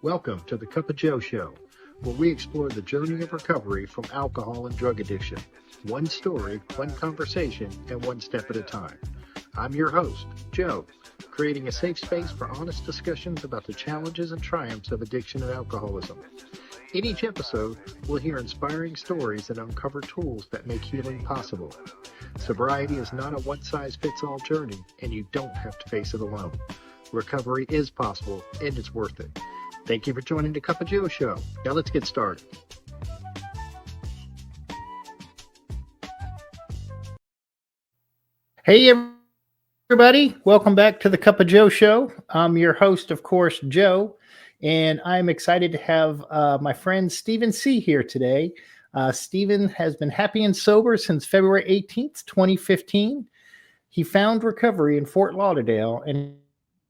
Welcome to the Cup of Joe Show, where we explore the journey of recovery from alcohol and drug addiction. One story, one conversation, and one step at a time. I'm your host, Joe, creating a safe space for honest discussions about the challenges and triumphs of addiction and alcoholism. In each episode, we'll hear inspiring stories and uncover tools that make healing possible. Sobriety is not a one-size-fits-all journey, and you don't have to face it alone. Recovery is possible, and it's worth it. Thank you for joining the Cup of Joe Show. Now let's get started. Hey, everybody. Welcome back to the Cup of Joe Show. I'm your host, of course, Joe, and I'm excited to have my friend Stephen C. here today. Stephen has been happy and sober since February 18th, 2015. He found recovery in Fort Lauderdale and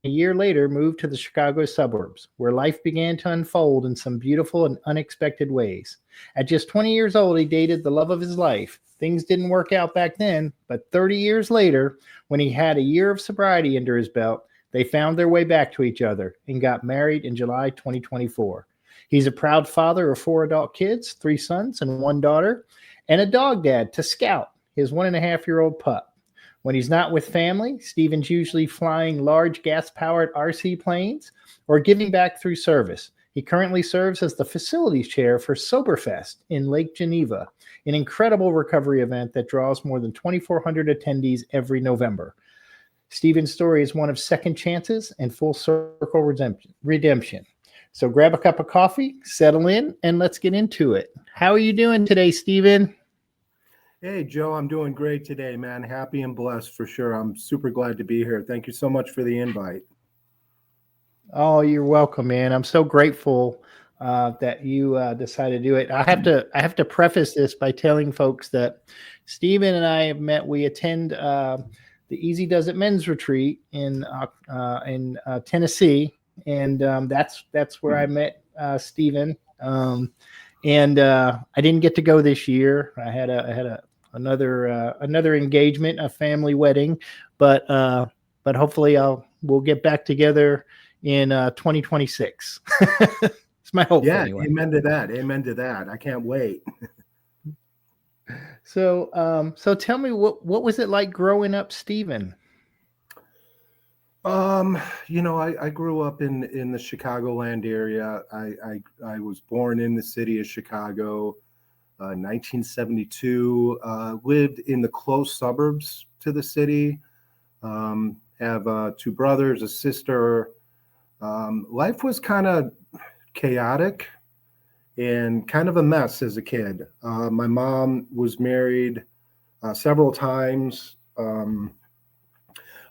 a year later moved to the Chicago suburbs, where life began to unfold in some beautiful and unexpected ways. At just 20 years old, he dated the love of his life. Things didn't work out back then, but 30 years later, when he had a year of sobriety under his belt, they found their way back to each other and got married in July 2024. He's a proud father of 4 adult kids, 3 sons and 1 daughter, and a dog dad to Scout, his 1.5-year-old pup. When he's not with family, Stephen's usually flying large gas-powered RC planes or giving back through service. He currently serves as the facilities chair for Soberfest in Lake Geneva, an incredible recovery event that draws more than 2,400 attendees every November. Stephen's story is one of second chances and full circle redemption. So grab a cup of coffee, settle in, and let's get into it. How are you doing today, Stephen? Hey, Joe, I'm doing great today, man. Happy and blessed for sure. I'm super glad to be here. Thank you so much for the invite. Oh, you're welcome, man. I'm so grateful that you decided to do it. I have to preface this by telling folks that Stephen and I have met. We attend the Easy Does It Men's Retreat in Tennessee, and that's where I met Stephen. And I didn't get to go this year. I had another engagement, a family wedding, but hopefully we'll get back together in 2026. It's my hope. Yeah, anyway. Amen to that. Amen to that. I can't wait. So tell me, what was it like growing up, Stephen? I grew up in the Chicagoland area. I was born in the city of Chicago, 1972. Lived in the close suburbs to the city. Have 2 brothers, a sister. Life was kind of chaotic and kind of a mess as a kid. My mom was married several times.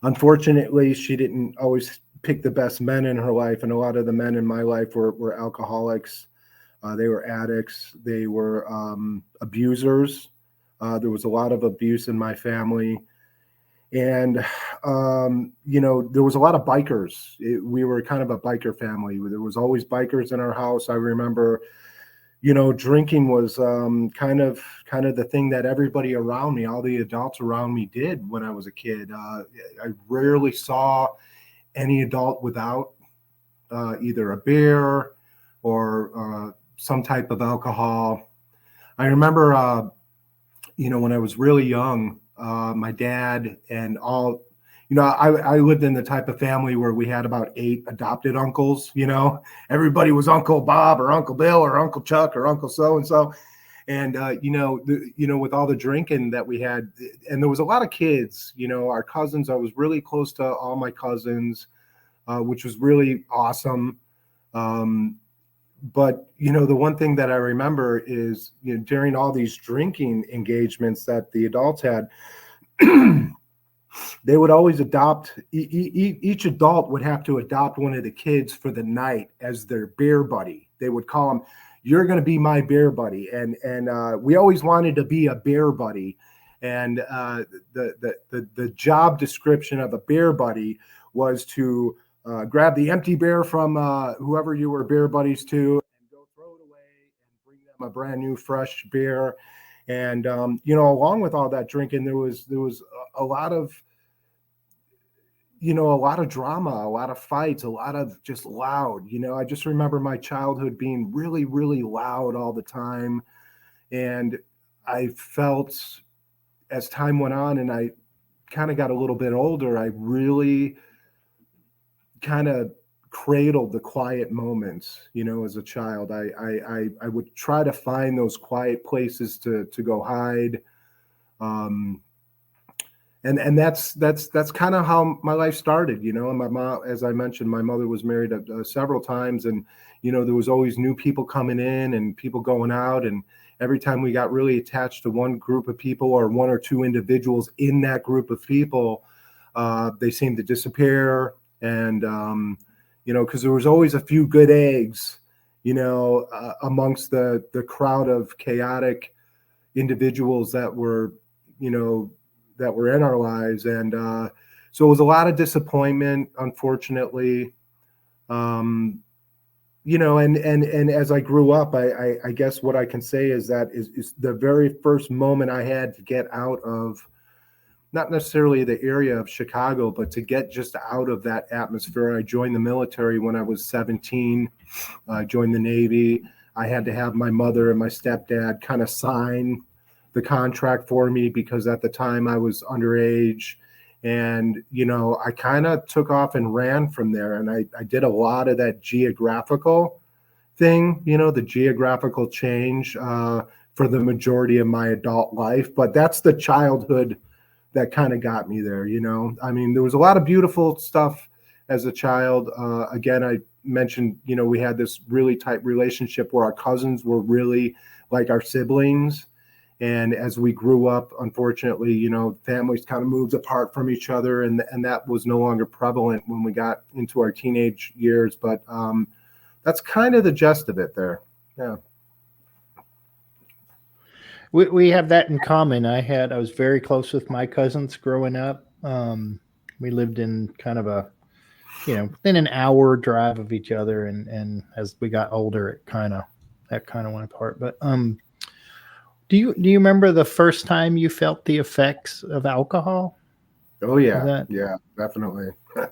Unfortunately, she didn't always pick the best men in her life, and a lot of the men in my life were alcoholics. They were addicts. They were abusers. There was a lot of abuse in my family. And, there was a lot of bikers. We were kind of a biker family. There was always bikers in our house. I remember, drinking was kind of the thing that everybody around me, all the adults around me, did when I was a kid. I rarely saw any adult without either a beer or some type of alcohol. I remember, when I was really young, my dad and all, I lived in the type of family where we had about 8 adopted uncles. Everybody was Uncle Bob or Uncle Bill or Uncle Chuck or Uncle so-and-so. And, with all the drinking that we had, and there was a lot of kids, our cousins. I was really close to all my cousins, which was really awesome. But, the one thing that I remember is, during all these drinking engagements that the adults had, they would always adopt, each adult would have to adopt one of the kids for the night as their bear buddy. They would call him, "You're going to be my bear buddy." And we always wanted to be a bear buddy. And the job description of a bear buddy was to grab the empty beer from whoever you were bear buddies to and go throw it away and bring them a brand new fresh beer. And along with all that drinking, there was a lot of a lot of drama, a lot of fights, a lot of just loud. I just remember my childhood being really, really loud all the time. And I felt as time went on and I kind of got a little bit older, I really kind of cradled the quiet moments, as a child. I would try to find those quiet places to go hide. Um, and that's kind of how my life started. And my mom, as I mentioned, my mother was married several times, and there was always new people coming in and people going out, and every time we got really attached to one group of people or one or two individuals in that group of people, they seemed to disappear. And because there was always a few good eggs, amongst the crowd of chaotic individuals that were you know that were in our lives. And so it was a lot of disappointment, unfortunately. um and as I grew up, I guess what I can say is that is the very first moment I had to get out of, not necessarily the area of Chicago, but to get just out of that atmosphere. I joined the military when I was 17. I joined the Navy. I had to have my mother and my stepdad kind of sign the contract for me because at the time I was underage. And, I kind of took off and ran from there. And I did a lot of that geographical thing, the geographical change for the majority of my adult life. But that's the childhood that kind of got me there. I mean, there was a lot of beautiful stuff as a child. Again, I mentioned, we had this really tight relationship where our cousins were really like our siblings. And as we grew up, unfortunately, families kind of moved apart from each other, and that was no longer prevalent when we got into our teenage years. But that's kind of the gist of it there. Yeah. We have that in common. I was very close with my cousins growing up. We lived in kind of a, within an hour drive of each other, and as we got older, that kind of went apart. But do you remember the first time you felt the effects of alcohol? Oh Is yeah, that yeah, definitely. I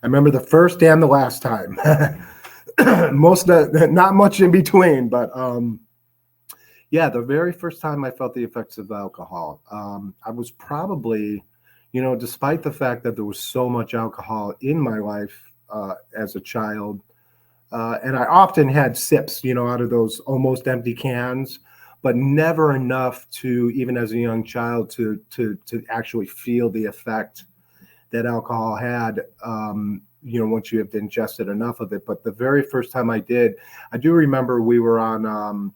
remember the first and the last time. Most not much in between, but yeah, the very first time I felt the effects of alcohol, I was probably, despite the fact that there was so much alcohol in my life as a child, and I often had sips, out of those almost empty cans, but never enough to, even as a young child, to actually feel the effect that alcohol had. Once you have ingested enough of it. But the very first time I did, I do remember we were on.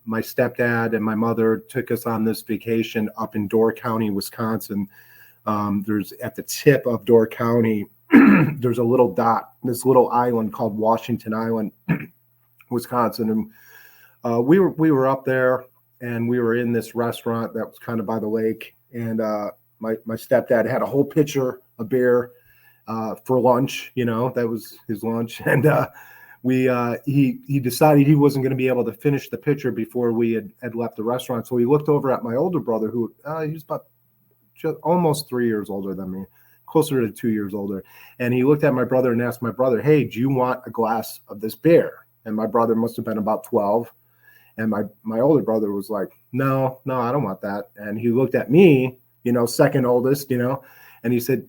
My stepdad and my mother took us on this vacation up in Door County, Wisconsin. There's at the tip of Door County, there's a little dot, this little island called Washington Island, Wisconsin. And we were up there, and we were in this restaurant that was kind of by the lake. And my stepdad had a whole pitcher of beer for lunch. That was his lunch. And he decided he wasn't going to be able to finish the pitcher before we had left the restaurant. So he looked over at my older brother, who he was about just almost 3 years older than me, closer to 2 years older. And he looked at my brother and asked my brother, "Hey, do you want a glass of this beer?" And my brother must have been about 12. And my older brother was like, no, I don't want that. And he looked at me, second oldest, and he said,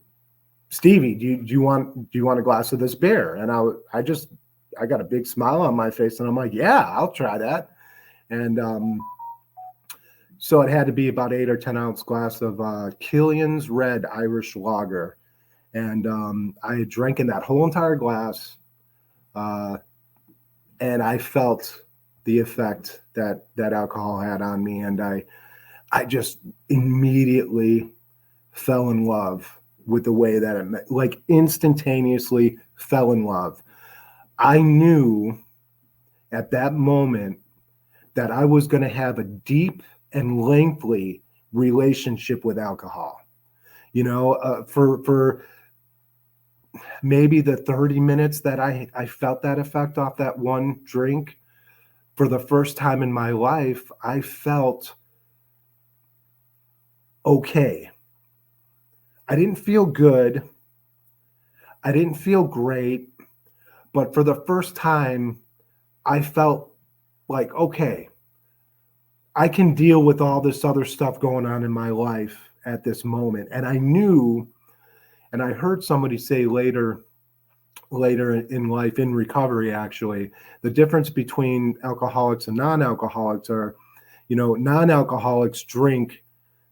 "Stevie, do you want a glass of this beer?" And I got a big smile on my face, and I'm like, "Yeah, I'll try that." And so it had to be about 8 or 10 ounce glass of Killian's Red Irish Lager. And I had drank in that whole entire glass, and I felt the effect that alcohol had on me. And I just immediately fell in love with the way that it, like, instantaneously fell in love. I knew at that moment that I was going to have a deep and lengthy relationship with alcohol. For maybe the 30 minutes that I felt that effect off that one drink, for the first time in my life, I felt okay. I didn't feel good. I didn't feel great. But for the first time, I felt like, okay, I can deal with all this other stuff going on in my life at this moment. And I knew, and I heard somebody say later in life, in recovery, actually, the difference between alcoholics and non-alcoholics are, non-alcoholics drink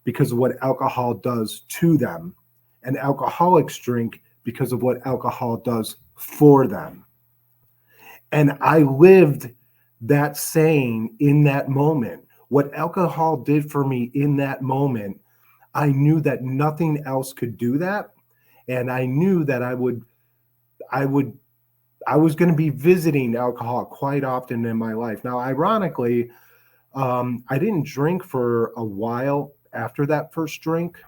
because of what alcohol does to them, and alcoholics drink because of what alcohol does for them. And I lived that saying in that moment. What alcohol did for me in that moment, I knew that nothing else could do that. And I knew that I was going to be visiting alcohol quite often in my life. Now, ironically, I didn't drink for a while after that first drink,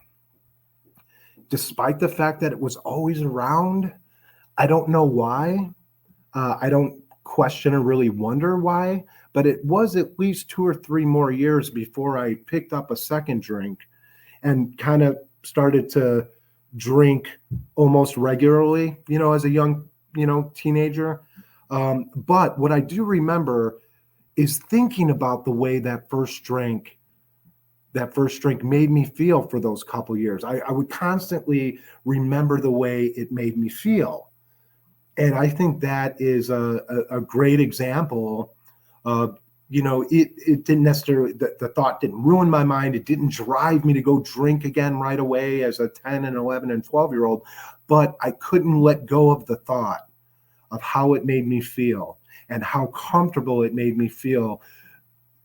despite the fact that it was always around. I don't know why. I don't question or really wonder why, but it was at least 2 or 3 more years before I picked up a second drink and kind of started to drink almost regularly, as a young, teenager. But what I do remember is thinking about the way that first drink made me feel for those couple years. I would constantly remember the way it made me feel. And I think that is a great example of, it didn't necessarily, the thought didn't ruin my mind. It didn't drive me to go drink again right away as a 10 and 11 and 12-year-old, but I couldn't let go of the thought of how it made me feel and how comfortable it made me feel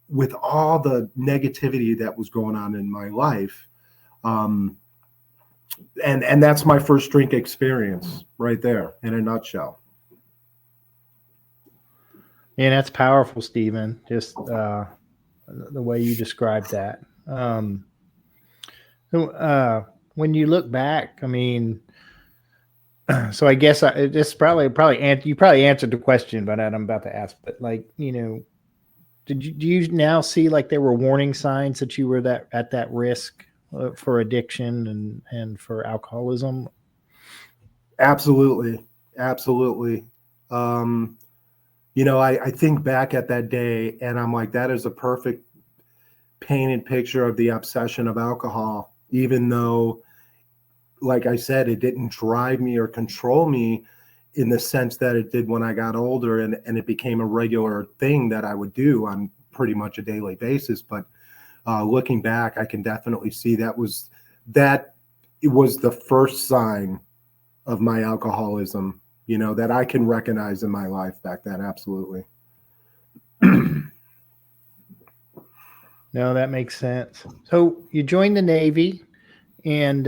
with all the negativity that was going on in my life. And that's my first drink experience right there in a nutshell. Yeah, that's powerful, Stephen. Just the way you described that. When you look back, I mean, so I guess this you probably answered the question, but I'm about to ask. But like, do you now see like there were warning signs that you were at that risk for addiction and for alcoholism? Absolutely. I think back at that day and I'm like, that is a perfect painted picture of the obsession of alcohol, even though, like I said, it didn't drive me or control me in the sense that it did when I got older and it became a regular thing that I would do on pretty much a daily basis. But looking back, I can definitely see it was the first sign of my alcoholism, that I can recognize in my life back then. Absolutely. No, that makes sense. So you joined the Navy, and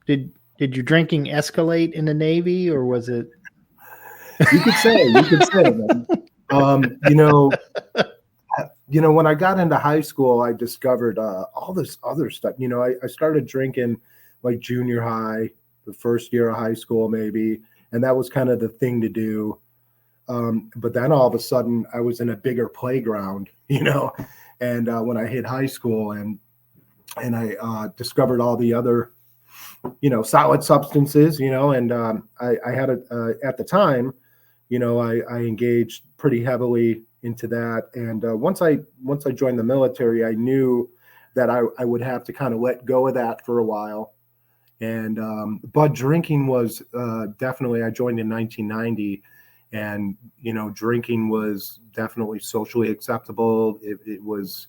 did your drinking escalate in the Navy, or was it? You could say, man. When I got into high school, I discovered all this other stuff. I started drinking like junior high, the first year of high school, maybe, and that was kind of the thing to do. But then all of a sudden, I was in a bigger playground, and when I hit high school and I discovered all the other, solid substances, and I had at the time, I engaged pretty heavily into that. And once I joined the military, I knew that I would have to kind of let go of that for a while. And but drinking was definitely, I joined in 1990, and drinking was definitely socially acceptable. It was,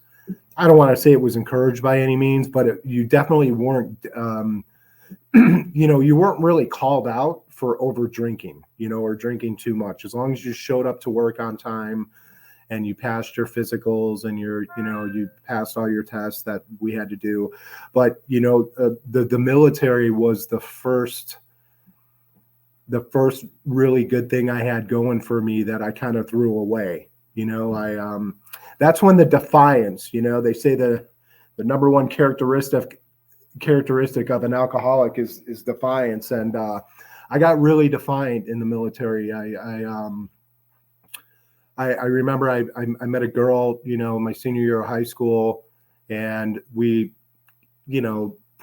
I don't want to say it was encouraged by any means, but you definitely weren't you weren't really called out for over drinking, or drinking too much, as long as you showed up to work on time and you passed your physicals and you passed all your tests that we had to do. But the military was the first really good thing I had going for me that I kind of threw away. That's when the defiance, they say the number one characteristic of an alcoholic is defiance. And I got really defiant in the military. I remember I met a girl, my senior year of high school, and we,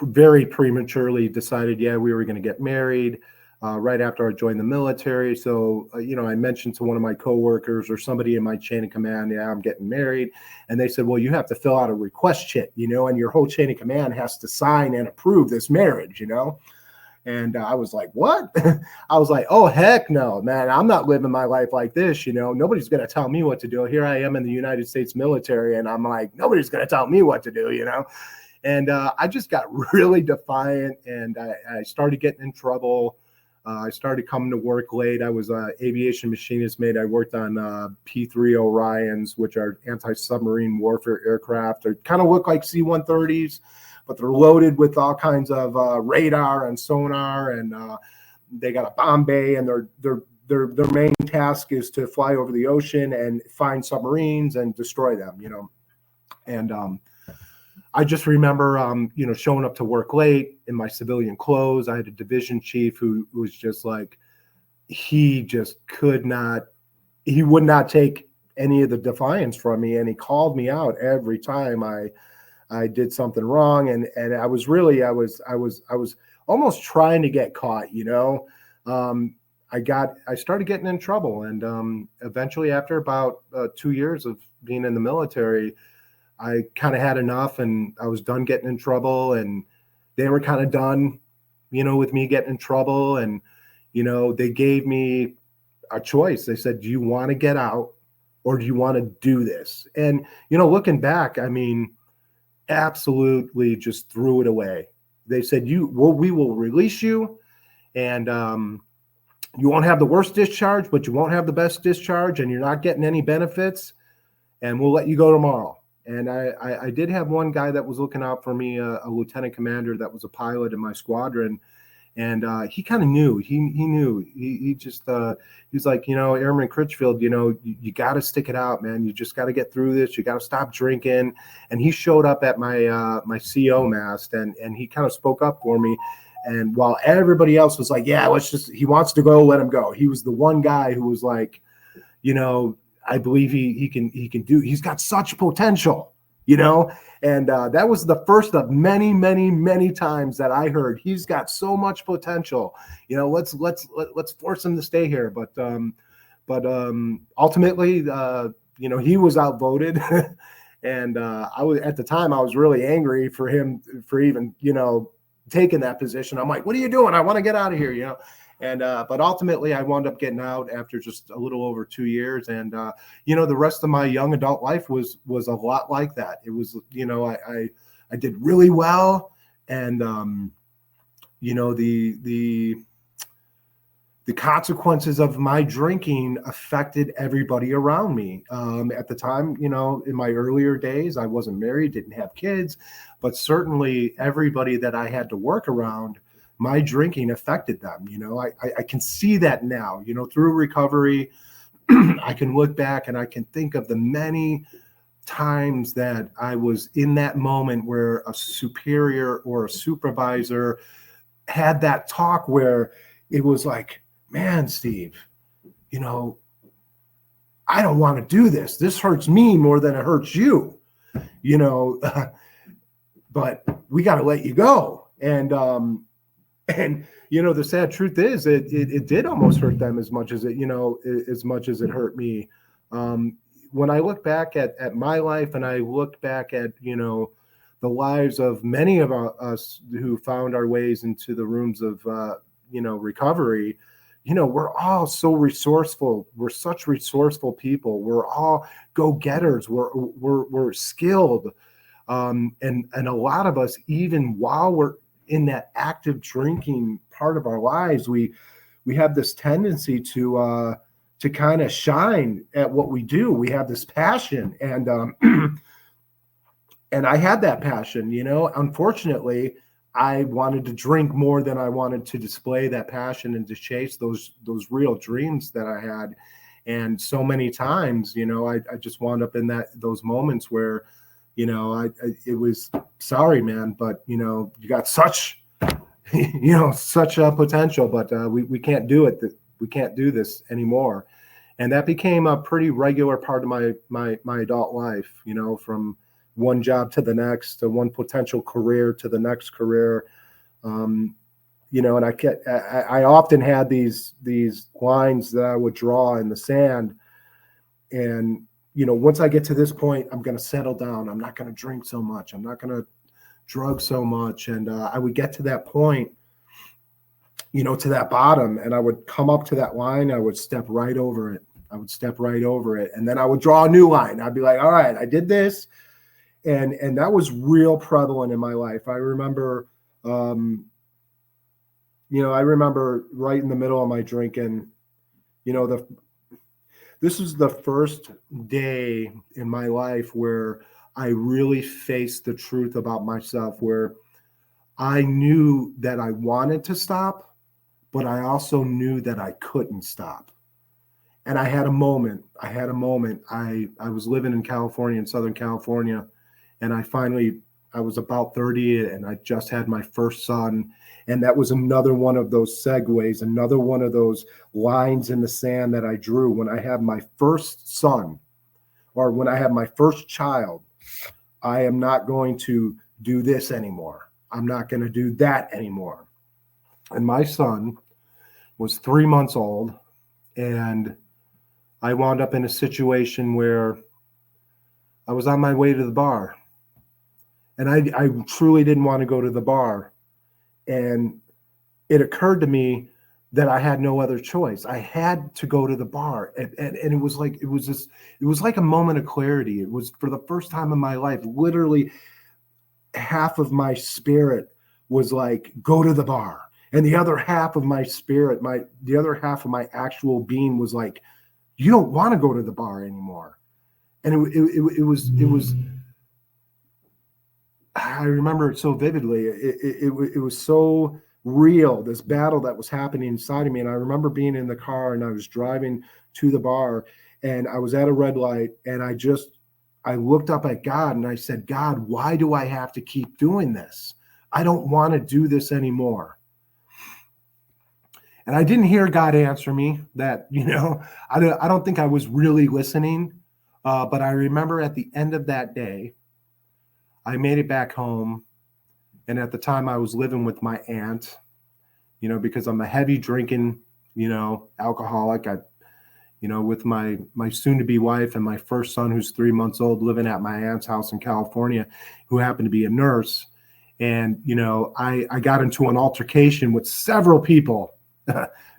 very prematurely decided, yeah, we were going to get married right after I joined the military. So, I mentioned to one of my coworkers or somebody in my chain of command, yeah, I'm getting married. And they said, well, you have to fill out a request sheet, and your whole chain of command has to sign and approve this marriage, And I was like, what? I was like, oh, heck no, man. I'm not living my life like this. Nobody's going to tell me what to do. Here I am in the United States military. And I'm like, nobody's going to tell me what to do, And I just got really defiant, and I started getting in trouble. I started coming to work late. I was an aviation machinist mate. I worked on P-3 Orions, which are anti-submarine warfare aircraft. They kind of look like C-130s, but they're loaded with all kinds of radar and sonar, and they got a bomb bay, and their main task is to fly over the ocean and find submarines and destroy them, And I just remember, showing up to work late in my civilian clothes. I had a division chief who was just like, he would not take any of the defiance from me. And he called me out every time I did something wrong. And I was almost trying to get caught, I started getting in trouble. And eventually, after about 2 years of being in the military, I kind of had enough, and I was done getting in trouble, and they were kind of done, with me getting in trouble. And, they gave me a choice. They said, do you want to get out, or do you want to do this? And, looking back, I mean, absolutely just threw it away. They said, we will release you, and you won't have the worst discharge, but you won't have the best discharge, and you're not getting any benefits, and we'll let you go tomorrow. And I did have one guy that was looking out for me, a lieutenant commander that was a pilot in my squadron. And he kind of knew. He knew. He just he's like, Airman Critchfield, you got to stick it out, man. You just got to get through this. You got to stop drinking. And he showed up at my my CO mast, and he kind of spoke up for me. And while everybody else was like, yeah, he wants to go, let him go. He was the one guy who was like, I believe he can do. He's got such potential, and that was the first of many, many, many times that I heard he's got so much potential. Let's force him to stay here. But ultimately, he was outvoted, and I was at the time I was really angry for him for even taking that position. I'm like, what are you doing? I want to get out of here, And but ultimately, I wound up getting out after just a little over 2 years, and the rest of my young adult life was a lot like that. It was, I did really well, and the consequences of my drinking affected everybody around me. At the time, in my earlier days, I wasn't married, didn't have kids, but certainly everybody that I had to work around, my drinking affected them. I can see that now, through recovery. I can look back and I can think of the many times that I was in that moment where a superior or a supervisor had that talk where it was like, man, Steve, I don't want to do this. This hurts me more than it hurts you, but we got to let you go. And the sad truth is it did almost hurt them as much as it hurt me. When I look back at my life, and I look back at, the lives of many of us who found our ways into the rooms of, recovery, we're all so resourceful. We're such resourceful people. We're all go-getters. We're skilled. And a lot of us, even while we're in that active drinking part of our lives, we have this tendency to kind of shine at what we do. We have this passion, and and I had that passion. Unfortunately, I wanted to drink more than I wanted to display that passion and to chase those real dreams that I had. And so many times, I just wound up in those moments where, it was, sorry, man, but you got such, such a potential, but we can't do it. We can't do this anymore. And that became a pretty regular part of my adult life, from one job to the next, to one potential career to the next career. And I often had these lines that I would draw in the sand. And, once I get to this point, I'm going to settle down. I'm not going to drink so much. I'm not going to drug so much. And I would get to that point, to that bottom, and I would come up to that line. I would step right over it. And then I would draw a new line. I'd be like, all right, I did this. And that was real prevalent in my life. I remember, right in the middle of my drinking, this was the first day in my life where I really faced the truth about myself, where I knew that I wanted to stop, but I also knew that I couldn't stop. And I had a moment. I was living in California, in Southern California, and I was about 30, and I just had my first son. And that was another one of those segues, another one of those lines in the sand that I drew. When I have my first son, or when I have my first child, I am not going to do this anymore. I'm not going to do that anymore. And my son was 3 months old, and I wound up in a situation where I was on my way to the bar. And I truly didn't want to go to the bar. And it occurred to me that I had no other choice. I had to go to the bar. And it was like a moment of clarity. It was, for the first time in my life, literally half of my spirit was like, go to the bar. And the other half of my spirit, the other half of my actual being was like, you don't want to go to the bar anymore. And it was I remember it so vividly. It was so real, this battle that was happening inside of me. And I remember being in the car, and I was driving to the bar, and I was at a red light, and I looked up at God, and I said, God, why do I have to keep doing this? I don't want to do this anymore. And I didn't hear God answer me that, I don't think I was really listening. But I remember at the end of that day, I made it back home. And at the time I was living with my aunt, because I'm a heavy drinking, alcoholic. With my soon to be wife and my first son, who's 3 months old, living at my aunt's house in California, who happened to be a nurse. And, I got into an altercation with several people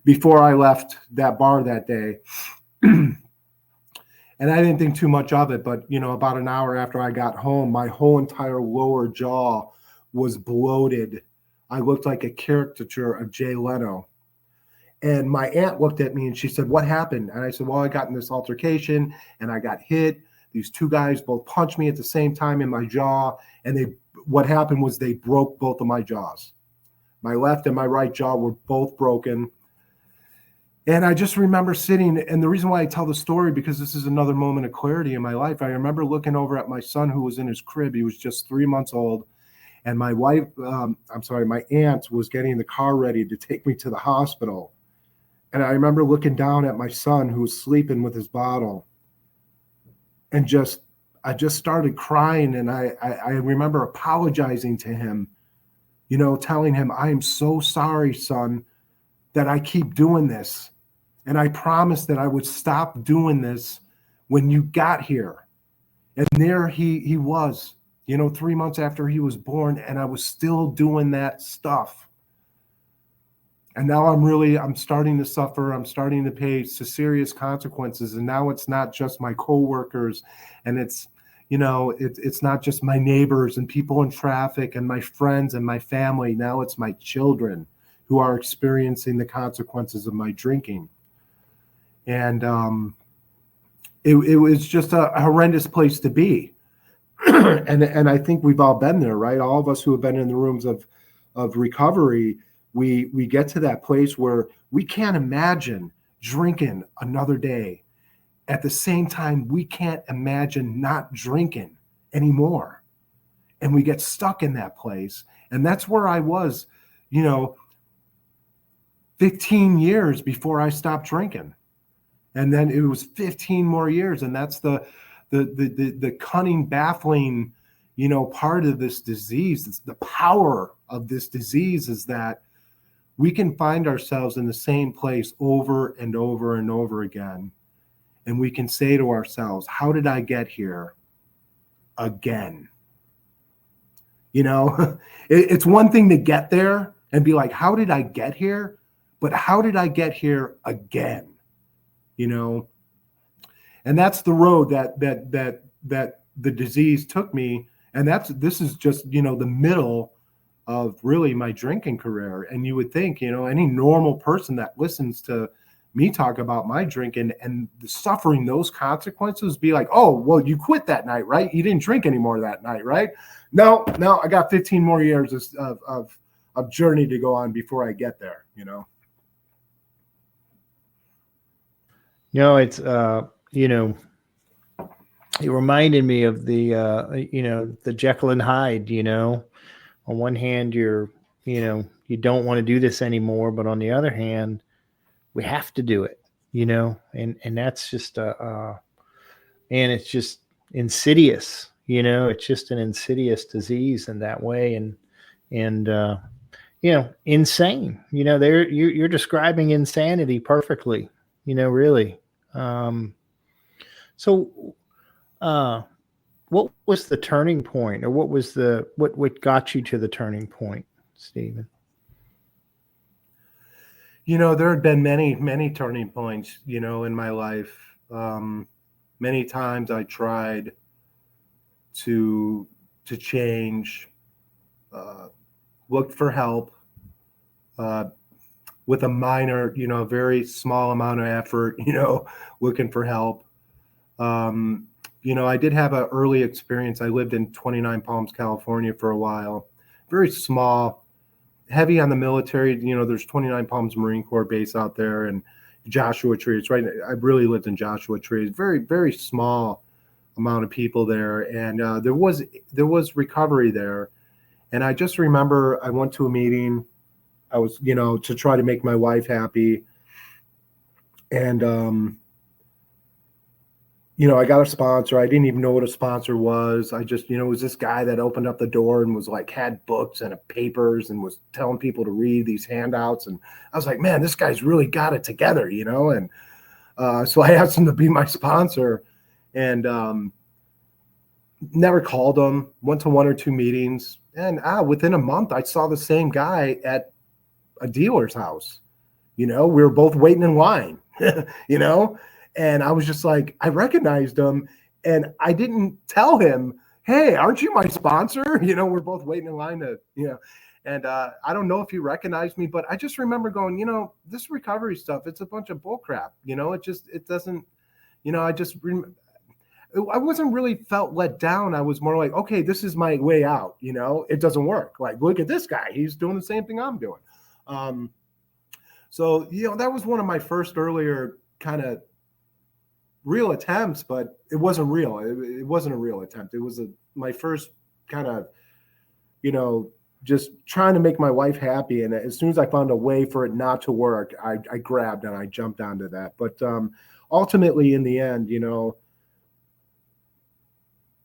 before I left that bar that day. And I didn't think too much of it, but, about an hour after I got home, my whole entire lower jaw was bloated. I looked like a caricature of Jay Leno. And my aunt looked at me and she said, what happened? And I said, well, I got in this altercation and I got hit. These two guys both punched me at the same time in my jaw. And what happened was they broke both of my jaws. My left and my right jaw were both broken. And I just remember sitting, and the reason why I tell the story, because this is another moment of clarity in my life. I remember looking over at my son, who was in his crib. He was just 3 months old. And my my aunt was getting the car ready to take me to the hospital. And I remember looking down at my son, who was sleeping with his bottle. And I just started crying. And I remember apologizing to him, telling him, I am so sorry, son, that I keep doing this. And I promised that I would stop doing this when you got here. And there he was, 3 months after he was born, and I was still doing that stuff. And now I'm starting to suffer. I'm starting to pay serious consequences. And now it's not just my coworkers, and it's not just my neighbors and people in traffic and my friends and my family. Now it's my children who are experiencing the consequences of my drinking. And it was just a horrendous place to be. and I think we've all been there, right? All of us who have been in the rooms of recovery, we get to that place where we can't imagine drinking another day. At the same time, we can't imagine not drinking anymore. And we get stuck in that place. And that's where I was, 15 years before I stopped drinking. And then it was 15 more years. And that's the cunning, baffling, part of this disease, the power of this disease is that we can find ourselves in the same place over and over and over again. And we can say to ourselves, how did I get here again? It's one thing to get there and be like, how did I get here? But how did I get here again? And that's the road that the disease took me. And this is just, the middle of really my drinking career. And you would think, any normal person that listens to me talk about my drinking and suffering those consequences be like, oh, well, you quit that night, right? You didn't drink anymore that night, right? No, I got 15 more years of journey to go on before I get there, It's, it reminded me of the Jekyll and Hyde, on one hand, you don't want to do this anymore, but on the other hand, we have to do it, and that's just, and it's just insidious, it's just an insidious disease in that way. And insane, you're describing insanity perfectly, really. So, what was the turning point, or what got you to the turning point, Stephen? There had been many, many turning points, in my life. Many times I tried to change, looked for help, with a minor, very small amount of effort, looking for help. I did have an early experience. I lived in 29 Palms, California for a while, very small, heavy on the military. There's 29 Palms Marine Corps base out there, and Joshua Tree. It's right. I really lived in Joshua Tree. It's very, very small amount of people there. And there was recovery there. And I just remember I went to a meeting. I was, to try to make my wife happy. And, I got a sponsor. I didn't even know what a sponsor was. I just, it was this guy that opened up the door and was like, had books and papers and was telling people to read these handouts. And I was like, man, this guy's really got it together, And so I asked him to be my sponsor, and never called him, went to one or two meetings. And within a month, I saw the same guy at a dealer's house. We were both waiting in line, And I was just like, I recognized him, and I didn't tell him, hey, aren't you my sponsor? We're both waiting in line to, and I don't know if he recognized me, but I just remember going, this recovery stuff, it's a bunch of bull crap. It doesn't, I wasn't really felt let down. I was more like, okay, this is my way out. It doesn't work. Like, look at this guy. He's doing the same thing I'm doing. So, that was one of my first earlier kind of real attempts, but it wasn't real. It wasn't a real attempt. It was my first kind of, just trying to make my wife happy. And as soon as I found a way for it not to work, I grabbed and I jumped onto that. But ultimately, in the end,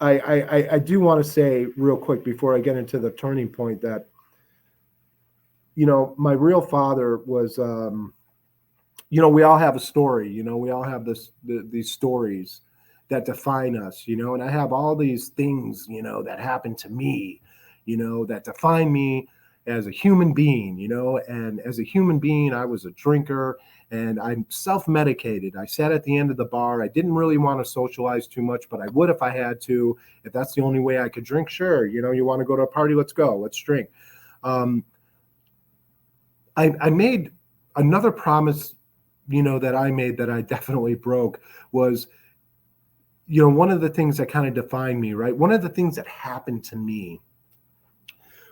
I do want to say real quick before I get into the turning point that, my real father was, we all have a story, we all have these stories that define us, and I have all these things, that happened to me, that define me as a human being, and as a human being, I was a drinker and I'm self-medicated. I sat at the end of the bar. I didn't really want to socialize too much, but I would if I had to. If that's the only way I could drink, sure. You want to go to a party? Let's go. Let's drink. I made another promise, that I made that I definitely broke was, one of the things that kind of defined me, right? One of the things that happened to me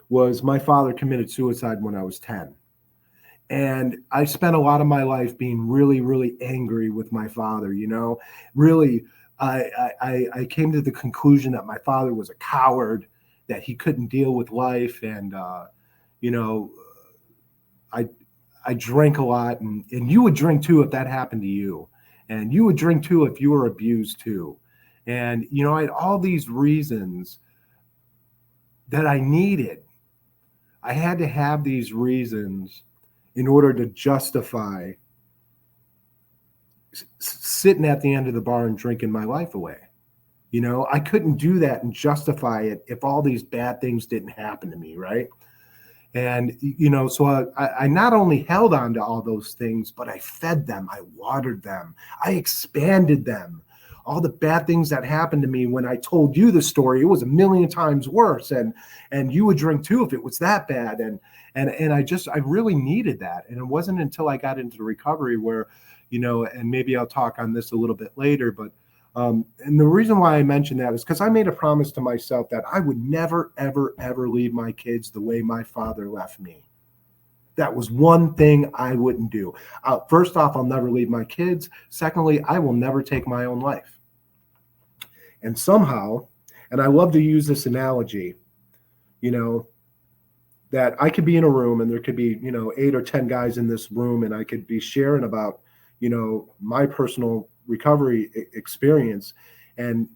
was my father committed suicide when I was 10. And I spent a lot of my life being really, really angry with my father, really, I came to the conclusion that my father was a coward, that he couldn't deal with life. And, I drank a lot, and you would drink too if that happened to you. And you would drink too if you were abused too. And, I had all these reasons that I needed. I had to have these reasons in order to justify sitting at the end of the bar and drinking my life away. You know, I couldn't do that and justify it if all these bad things didn't happen to me, right? And, you know, so I not only held on to all those things, but I fed them, I watered them, I expanded them. All the bad things that happened to me when I told you the story, it was a million times worse. And you would drink too if it was that bad. And I really needed that. And it wasn't until I got into the recovery where, you know, and maybe I'll talk on this a little bit later, but and the reason why I mention that is because I made a promise to myself that I would never, ever, ever leave my kids the way my father left me. That was one thing I wouldn't do. First off, I'll never leave my kids. Secondly, I will never take my own life. And somehow, and I love to use this analogy, you know, that I could be in a room and there could be, you know, 8 or 10 guys in this room, and I could be sharing about, you know, my personal recovery experience, and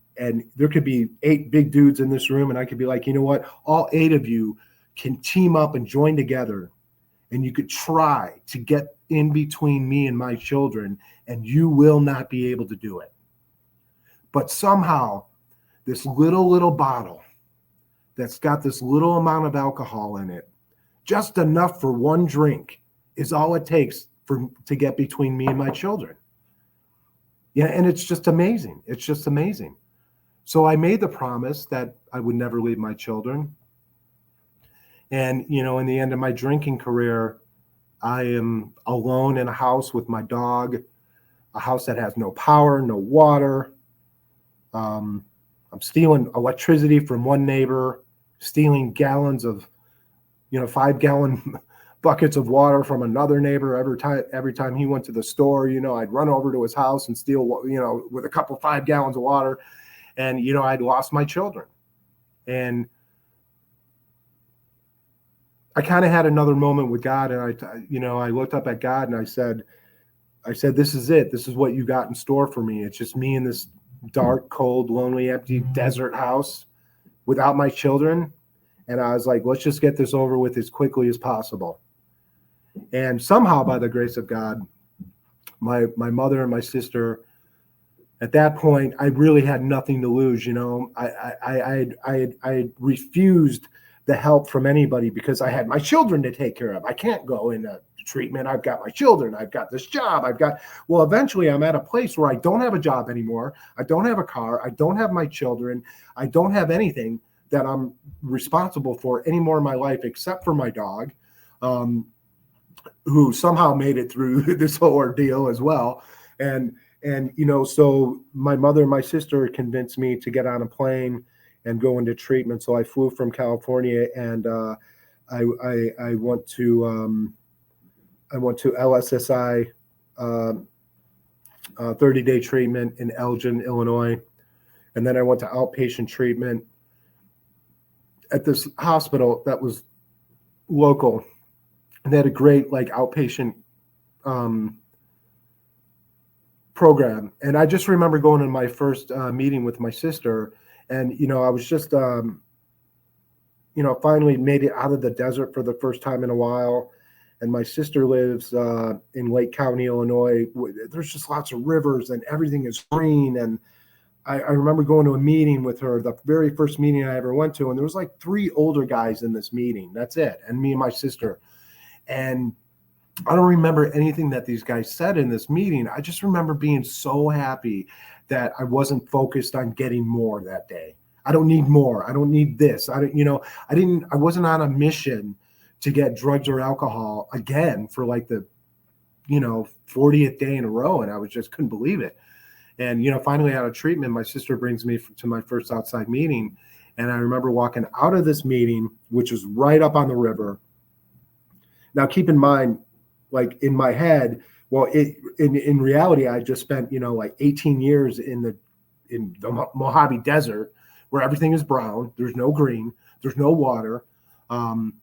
there could be 8 big dudes in this room, and I could be like, you know what, all 8 of you can team up and join together, and you could try to get in between me and my children, and you will not be able to do it. But somehow this little bottle that's got this little amount of alcohol in it, just enough for one drink, is all it takes to get between me and my children. Yeah, and it's just amazing. It's just amazing. So I made the promise that I would never leave my children. And, you know, in the end of my drinking career, I am alone in a house with my dog, a house that has no power, no water. I'm stealing electricity from one neighbor, stealing gallons of, you know, 5-gallon buckets of water from another neighbor. Every time he went to the store, you know, I'd run over to his house and steal, you know, with a couple 5 gallons of water. And, you know, I'd lost my children. And I kind of had another moment with God. And I looked up at God and I said, this is it. This is what you got in store for me. It's just me in this dark, cold, lonely, empty desert house without my children. And I was like, let's just get this over with as quickly as possible. And somehow, by the grace of God, my mother and my sister, at that point, I really had nothing to lose. You know, I had refused the help from anybody because I had my children to take care of. I can't go into treatment. I've got my children. I've got this job. Well, eventually I'm at a place where I don't have a job anymore. I don't have a car. I don't have my children. I don't have anything that I'm responsible for anymore in my life except for my dog, who somehow made it through this whole ordeal as well. And you know, so my mother and my sister convinced me to get on a plane and go into treatment. So I flew from California, and I went to LSSI 30-day treatment in Elgin, Illinois, and then I went to outpatient treatment at this hospital that was local. And they had a great outpatient program. And I just remember going to my first meeting with my sister, and, you know, I was just, you know, finally made it out of the desert for the first time in a while. And my sister lives in Lake County, Illinois. There's just lots of rivers and everything is green. And I remember going to a meeting with her, the very first meeting I ever went to, and there was 3 older guys in this meeting. That's it. And me and my sister. And I don't remember anything that these guys said in this meeting. I just remember being so happy that I wasn't focused on getting more that day. I don't need more. I don't need this. I wasn't on a mission to get drugs or alcohol again for the, 40th day in a row. And I just couldn't believe it. And, finally out of treatment, my sister brings me to my first outside meeting. And I remember walking out of this meeting, which was right up on the river. Now, keep in mind, in my head, in reality, I just spent, 18 years in the Mojave Desert, where everything is brown. There's no green. There's no water. And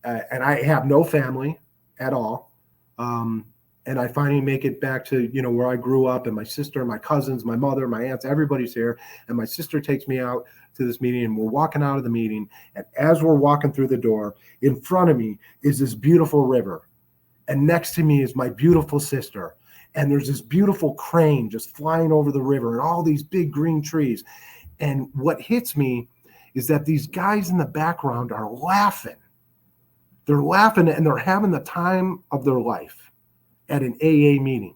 I have no family at all. And I finally make it back to, where I grew up, and my sister, my cousins, my mother, my aunts, everybody's here. And my sister takes me out to this meeting, and we're walking out of the meeting. And as we're walking through the door, in front of me is this beautiful river. And next to me is my beautiful sister. And there's this beautiful crane just flying over the river and all these big green trees. And what hits me is that these guys in the background are laughing. They're laughing and they're having the time of their life at an AA meeting.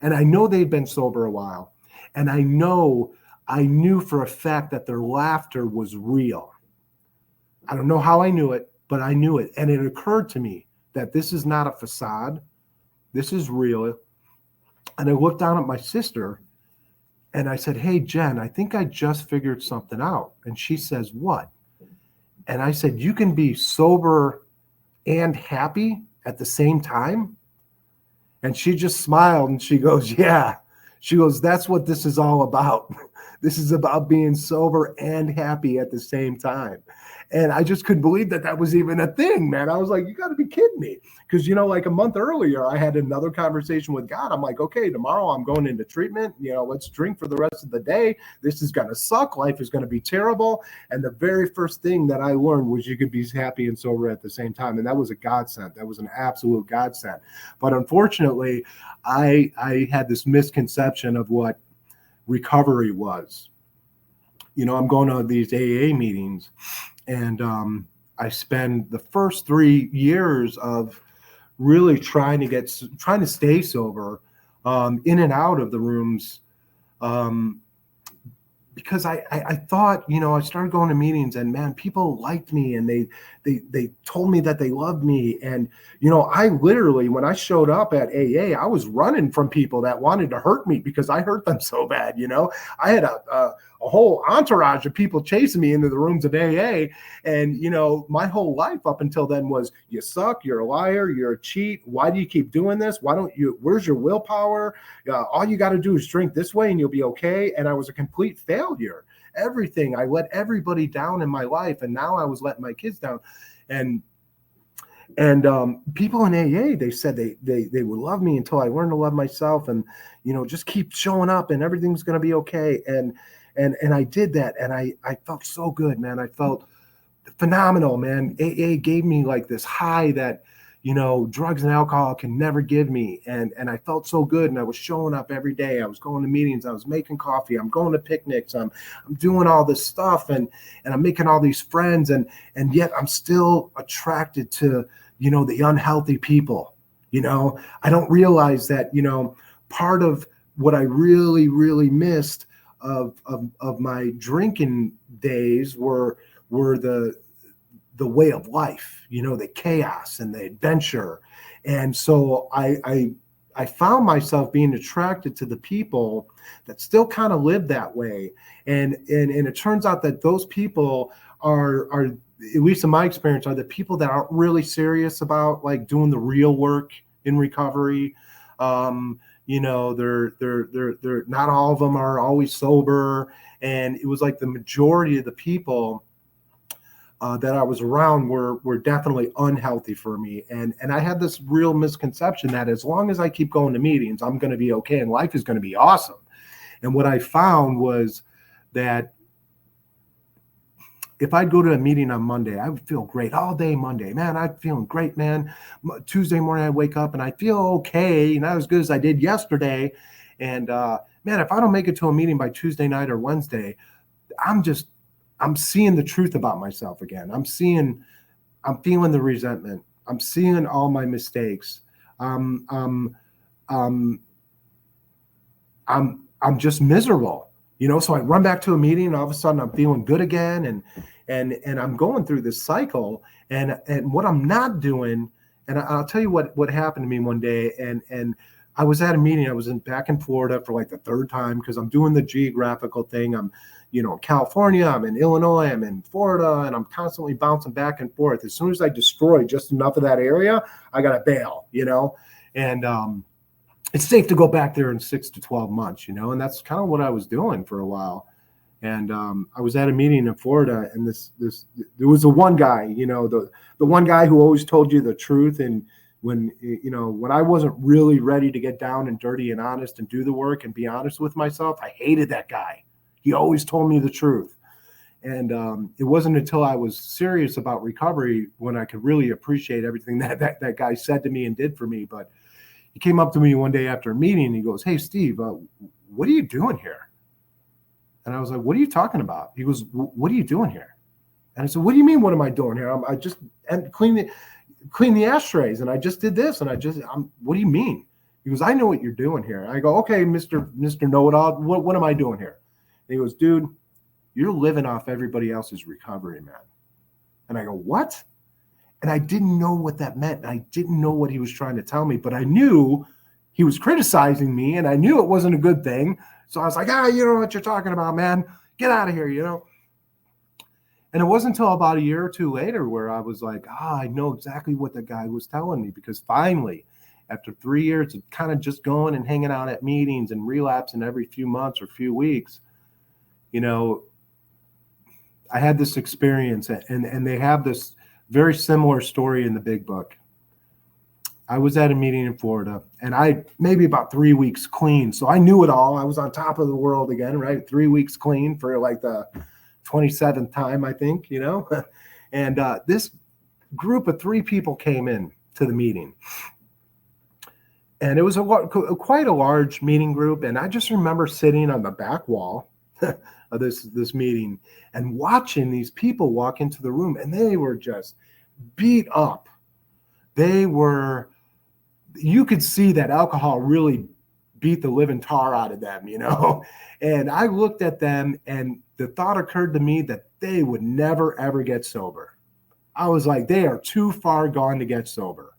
And I know they've been sober a while. And I knew for a fact that their laughter was real. I don't know how I knew it, but I knew it. And it occurred to me that this is not a facade. This is real. And I looked down at my sister and I said, "Hey, Jen, I think I just figured something out." And she says, "What?" And I said, "You can be sober and happy at the same time?" And she just smiled and she goes, "Yeah." She goes, "That's what this is all about. This is about being sober and happy at the same time." And I just couldn't believe that was even a thing, man. I was like, you got to be kidding me. Because, like a month earlier, I had another conversation with God. I'm like, okay, tomorrow I'm going into treatment. Let's drink for the rest of the day. This is going to suck. Life is going to be terrible. And the very first thing that I learned was you could be happy and sober at the same time. And that was a godsend. That was an absolute godsend. But unfortunately, I had this misconception of what recovery was. I'm going to these AA meetings, and I spend the first 3 years of really trying to stay sober, in and out of the rooms, because I thought, I started going to meetings and, man, people liked me and they told me that they loved me. And, I literally, when I showed up at AA, I was running from people that wanted to hurt me because I hurt them so bad. I had a whole entourage of people chasing me into the rooms of AA. And, my whole life up until then was, you suck, you're a liar, you're a cheat. Why do you keep doing this? Where's your willpower? All you got to do is drink this way and you'll be okay. And I was a complete failure. Everything. I let everybody down in my life. And now I was letting my kids down. And people in AA, they said they would love me until I learned to love myself, and, just keep showing up and everything's going to be okay. And I did that. And I felt so good, man. I felt phenomenal, man. AA gave me like this high that, drugs and alcohol can never give me. And I felt so good. And I was showing up every day. I was going to meetings. I was making coffee. I'm going to picnics. I'm doing all this stuff, and I'm making all these friends. And yet I'm still attracted to, the unhealthy people. I don't realize that, part of what I really, really missed of my drinking days were the way of life, the chaos and the adventure. And so I found myself being attracted to the people that still kind of live that way. And it turns out that those people are, at least in my experience, are the people that aren't really serious about like doing the real work in recovery. They're not all of them are always sober. And it was like the majority of the people that I was around were definitely unhealthy for me. And I had this real misconception that as long as I keep going to meetings, I'm going to be okay and life is going to be awesome. And what I found was that if I'd go to a meeting on Monday, I would feel great all day Monday. Man, I'm feeling great, man. Tuesday morning, I wake up and I feel okay, not as good as I did yesterday. And man, if I don't make it to a meeting by Tuesday night or Wednesday, I'm seeing the truth about myself again. I'm feeling the resentment. I'm seeing all my mistakes. I'm just miserable. So I run back to a meeting and all of a sudden I'm feeling good again. And I'm going through this cycle, and what I'm not doing, and I'll tell you what happened to me one day. And I was at a meeting. I was back in Florida for like the third time because I'm doing the geographical thing. I'm, in California, I'm in Illinois, I'm in Florida, and I'm constantly bouncing back and forth. As soon as I destroy just enough of that area, I got to bail, and it's safe to go back there in 6 to 12 months, and that's kind of what I was doing for a while. And I was at a meeting in Florida, and there was the one guy, the one guy who always told you the truth. And when I wasn't really ready to get down and dirty and honest and do the work and be honest with myself, I hated that guy. He always told me the truth. And it wasn't until I was serious about recovery when I could really appreciate everything that guy said to me and did for me. But he came up to me one day after a meeting and he goes, "Hey, Steve, what are you doing here?" And I was like, "What are you talking about?" He goes, "What are you doing here?" And I said, "What do you mean, what am I doing here? I just clean the ashtrays, and I just did this, and what do you mean?" He goes, "I know what you're doing here." And I go, "Okay, Mr. Know-it-all, what am I doing here?" And he goes, "Dude, you're living off everybody else's recovery, man." And I go, "What?" And I didn't know what that meant. I didn't know what he was trying to tell me, but I knew he was criticizing me, and I knew it wasn't a good thing. So I was like, you know what you're talking about, man. Get out of here, you know. And it wasn't until about a year or two later where I was like, I know exactly what the guy was telling me, because finally, after 3 years of kind of just going and hanging out at meetings and relapsing every few months or few weeks, you know, I had this experience, and they have this very similar story in the big book. I was at a meeting in Florida, and I maybe about 3 weeks clean. So I knew it all. I was on top of the world again, right? 3 weeks clean for like the 27th time, I think, you know. And this group of 3 people came in to the meeting. And it was quite a large meeting group. And I just remember sitting on the back wall of this meeting and watching these people walk into the room, and they were just beat up. You could see that alcohol really beat the living tar out of them, you know. And I looked at them, and the thought occurred to me that they would never, ever get sober. I was like, they are too far gone to get sober.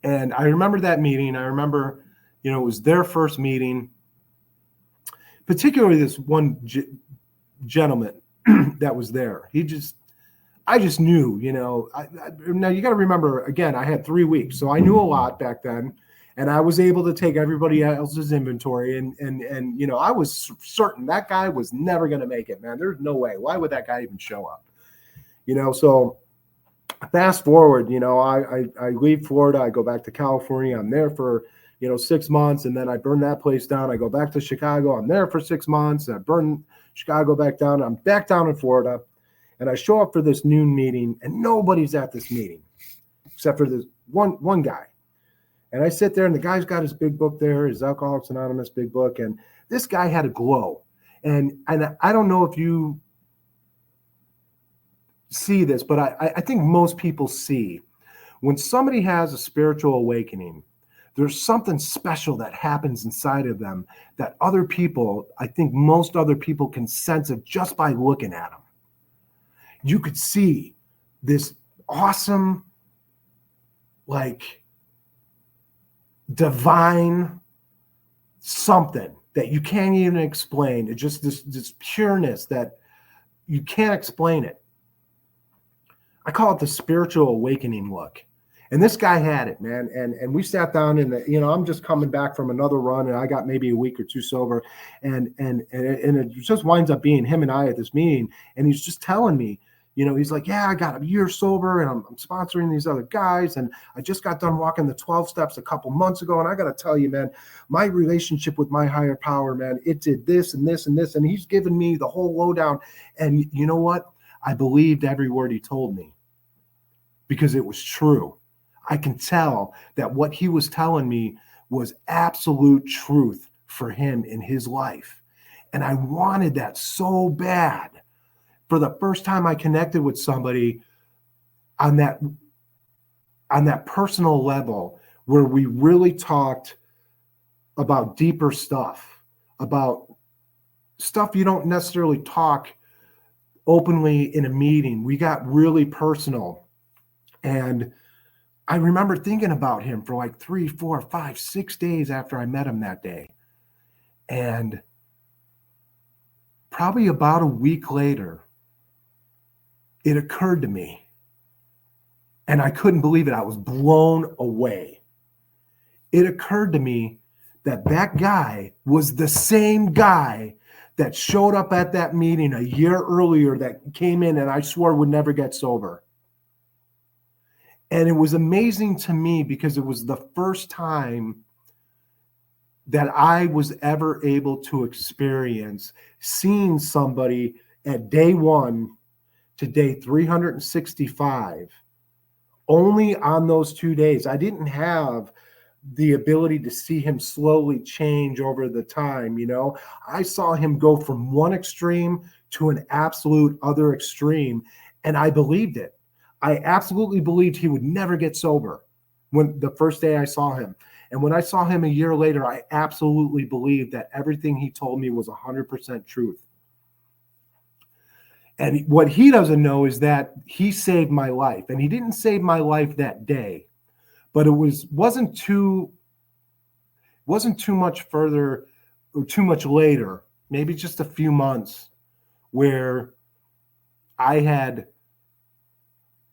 And I remember that meeting. I remember, you know, it was their first meeting, particularly this one gentleman that was there. I just knew, you know. Now you got to remember, again, I had 3 weeks, so I knew a lot back then, and I was able to take everybody else's inventory, and you know, I was certain that guy was never going to make it, man. There's no way. Why would that guy even show up? You know, so fast forward, you know, I leave Florida, I go back to California. I'm there for, you know, 6 months, and then I burn that place down. I go back to Chicago. I'm there for 6 months. I burn Chicago back down. I'm back down in Florida, and I show up for this noon meeting, and nobody's at this meeting except for this one guy. And I sit there, and the guy's got his big book there, his Alcoholics Anonymous big book, and this guy had a glow. And I don't know if you see this, but I think most people see when somebody has a spiritual awakening, there's something special that happens inside of them that other people, I think most other people can sense it just by looking at them. You could see this awesome, like, divine something that you can't even explain. It's just this pureness that you can't explain it. I call it the spiritual awakening look. And this guy had it, man. And we sat down, and you know, I'm just coming back from another run, and I got maybe a week or two sober, and it just winds up being him and I at this meeting, and he's just telling me, you know, he's like, yeah, I got a year sober, and I'm sponsoring these other guys, and I just got done walking the 12 steps a couple months ago, and I got to tell you, man, my relationship with my higher power, man, it did this and this and this, and he's given me the whole lowdown. And you know what? I believed every word he told me because it was true. I can tell that what he was telling me was absolute truth for him in his life. And I wanted that so bad. For the first time I connected with somebody on that personal level where we really talked about deeper stuff, about stuff you don't necessarily talk openly in a meeting. We got really personal. And I remember thinking about him for like 3, 4, 5, 6 days after I met him that day. And probably about a week later, it occurred to me, and I couldn't believe it. I was blown away. It occurred to me that that guy was the same guy that showed up at that meeting a year earlier that came in and I swore would never get sober. And it was amazing to me because it was the first time that I was ever able to experience seeing somebody at day 1 to day 365 only on those 2 days. I didn't have the ability to see him slowly change over the time. I saw him go from one extreme to an absolute other extreme, and I believed it. I absolutely believed he would never get sober when the first day I saw him. And when I saw him a year later, I absolutely believed that everything he told me was 100% truth. And what he doesn't know is that he saved my life. And he didn't save my life that day, but it wasn't too much further or too much later, maybe just a few months, where I had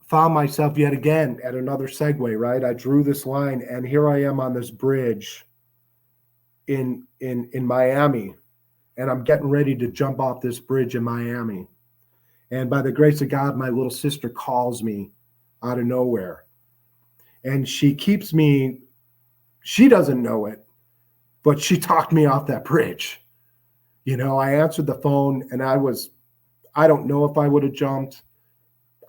found myself yet again at another segue, right? I drew this line, and here I am on this bridge in Miami, and I'm getting ready to jump off this bridge in Miami. And by the grace of God, my little sister calls me out of nowhere. And she keeps me, she doesn't know it, but she talked me off that bridge. I answered the phone, and I don't know if I would have jumped.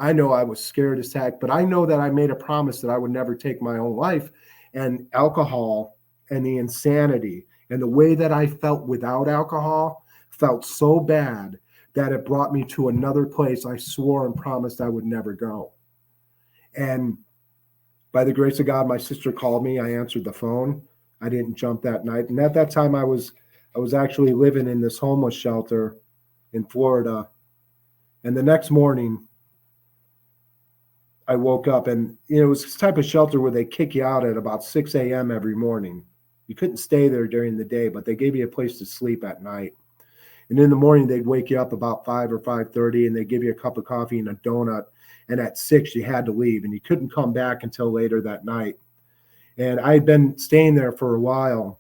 I know I was scared as heck, but I know that I made a promise that I would never take my own life. And alcohol and the insanity and the way that I felt without alcohol felt so bad that it brought me to another place I swore and promised I would never go. And by the grace of God, my sister called me. I answered the phone. I didn't jump that night. And at that time, I was actually living in this homeless shelter in Florida. And the next morning, I woke up, and it was this type of shelter where they kick you out at about 6 a.m. every morning. You couldn't stay there during the day, but they gave you a place to sleep at night. And in the morning, they'd wake you up about 5 or 5:30, and they'd give you a cup of coffee and a donut. And at 6, you had to leave, and you couldn't come back until later that night. And I had been staying there for a while.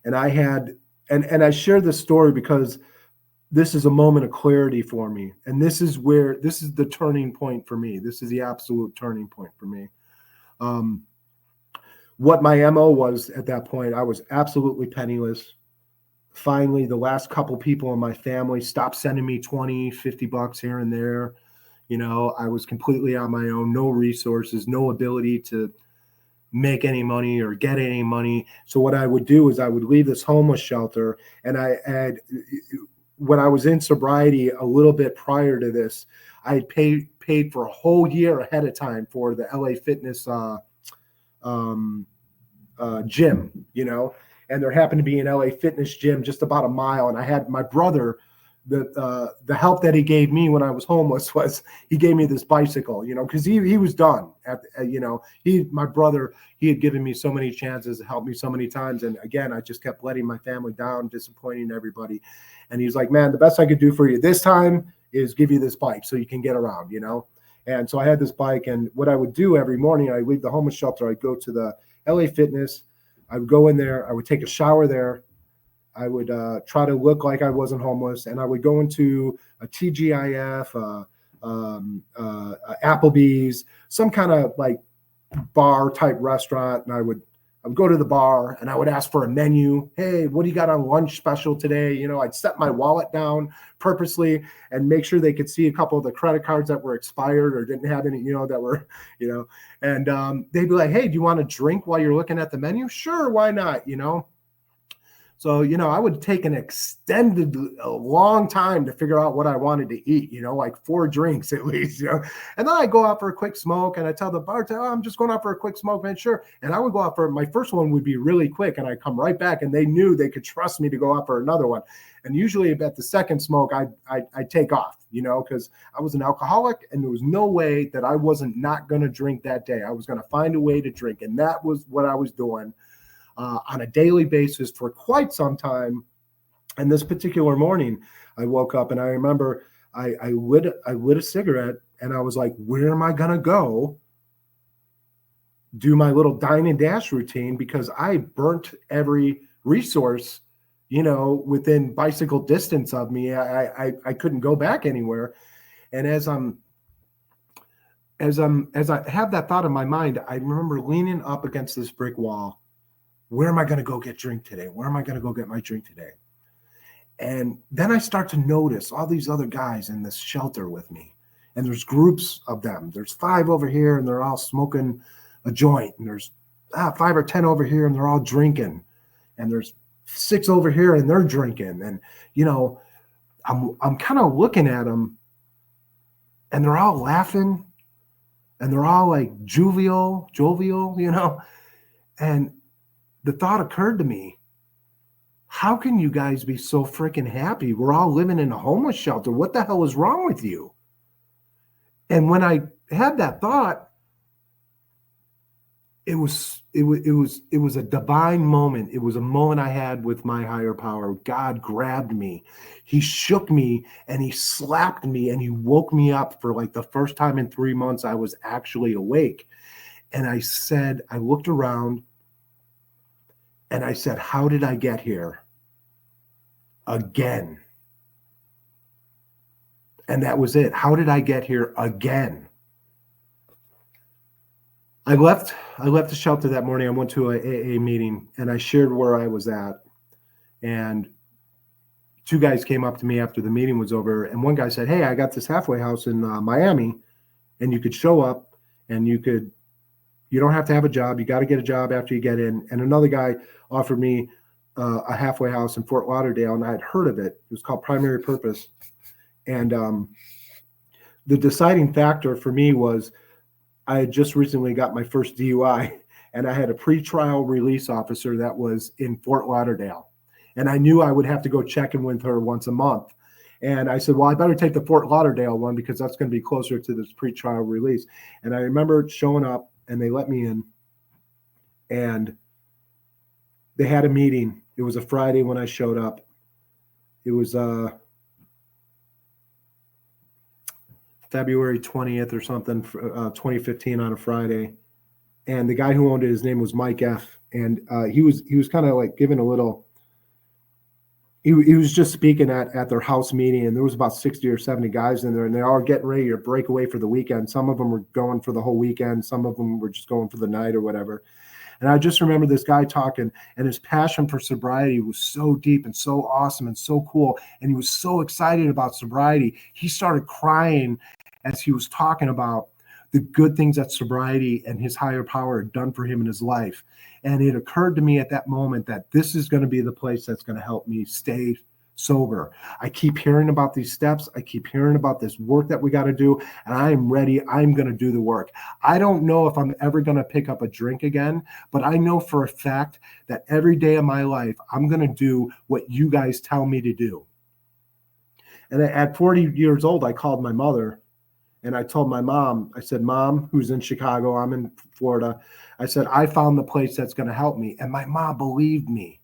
And I had, and I share this story because this is a moment of clarity for me. And this is the turning point for me. This is the absolute turning point for me. What my MO was at that point, I was absolutely penniless. Finally, the last couple people in my family stopped sending me $20-$50 here and there. I was completely on my own, no resources, no ability to make any money or get any money. So what I would do is I would leave this homeless shelter, and when I was in sobriety a little bit prior to this, I had paid for a whole year ahead of time for the LA Fitness gym, and there happened to be an LA Fitness gym just about a mile. And I had my brother, the help that he gave me when I was homeless was he gave me this bicycle, because he was done my brother, he had given me so many chances, helped me so many times. And again, I just kept letting my family down, disappointing everybody. And he's like, man, the best I could do for you this time is give you this bike so you can get around, And so I had this bike, and what I would do every morning, I'd leave the homeless shelter, I'd go to the LA Fitness, I would go in there, I would take a shower there, I would try to look like I wasn't homeless, and I would go into a TGIF, Applebee's, some kind of like bar type restaurant, and I would go to the bar and I would ask for a menu. Hey, what do you got on lunch special today? I'd set my wallet down purposely and make sure they could see a couple of the credit cards that were expired or didn't have any, that were, and they'd be like, hey, do you want a drink while you're looking at the menu? Sure, why not? So, I would take a long time to figure out what I wanted to eat, like 4 drinks at least, And then I go out for a quick smoke, and I tell the bartender, I'm just going out for a quick smoke, man, sure. And I would go out for, my first one would be really quick, and I'd come right back, and they knew they could trust me to go out for another one. And usually at the second smoke, I'd take off, because I was an alcoholic, and there was no way that I wasn't not going to drink that day. I was going to find a way to drink, and that was what I was doing. On a daily basis for quite some time. And this particular morning, I woke up, and I remember I lit a cigarette, and I was like, where am I going to go do my little dine and dash routine? Because I burnt every resource, within bicycle distance of me. I couldn't go back anywhere. And as I have that thought in my mind, I remember leaning up against this brick wall where am I going to go get drink today? Where am I going to go get my drink today? And then I start to notice all these other guys in this shelter with me. And there's groups of them. There's 5 over here, and they're all smoking a joint. And there's 5 or 10 over here, and they're all drinking. And there's 6 over here, and they're drinking. And, you know, I'm kind of looking at them, and they're all laughing, and they're all like jovial, you know. And the thought occurred to me, how can you guys be so freaking happy? We're all living in a homeless shelter. What the hell is wrong with you? And when I had that thought, it was a divine moment. It was a moment I had with my higher power. God grabbed me. He shook me and he slapped me and he woke me up for like the first time in 3 months I was actually awake. And I said, I looked around and I said, how did I get here? Again. And that was it. How did I get here again? I left the shelter that morning. I went to a AA meeting and I shared where I was at. And 2 guys came up to me after the meeting was over. And one guy said, hey, I got this halfway house in Miami and you could show up and you don't have to have a job. You got to get a job after you get in. And another guy offered me a halfway house in Fort Lauderdale, and I had heard of it. It was called Primary Purpose. And the deciding factor for me was I had just recently got my first DUI, and I had a pretrial release officer that was in Fort Lauderdale. And I knew I would have to go check in with her once a month. And I said, well, I better take the Fort Lauderdale one because that's going to be closer to this pretrial release. And I remember showing up, and they let me in, and they had a meeting. It was a Friday when I showed up. It was February 20th or something, 2015 on a Friday. And the guy who owned it, his name was Mike F. And he was kind of like giving a little, he was just speaking at their house meeting, and there was about 60 or 70 guys in there, and they're all getting ready to break away for the weekend. Some of them were going for the whole weekend. Some of them were just going for the night or whatever. And I just remember this guy talking, and his passion for sobriety was so deep and so awesome and so cool. And he was so excited about sobriety. He started crying as he was talking about the good things that sobriety and his higher power had done for him in his life. And it occurred to me at that moment that this is going to be the place that's going to help me stay sober. I keep hearing about these steps. I keep hearing about this work that we got to do, and I am ready. I'm going to do the work. I don't know if I'm ever going to pick up a drink again, but I know for a fact that every day of my life, I'm going to do what you guys tell me to do. And at 40 years old, I called my mother and I told my mom, I said, Mom, who's in Chicago, I'm in Florida. I said, I found the place that's going to help me. And my mom believed me.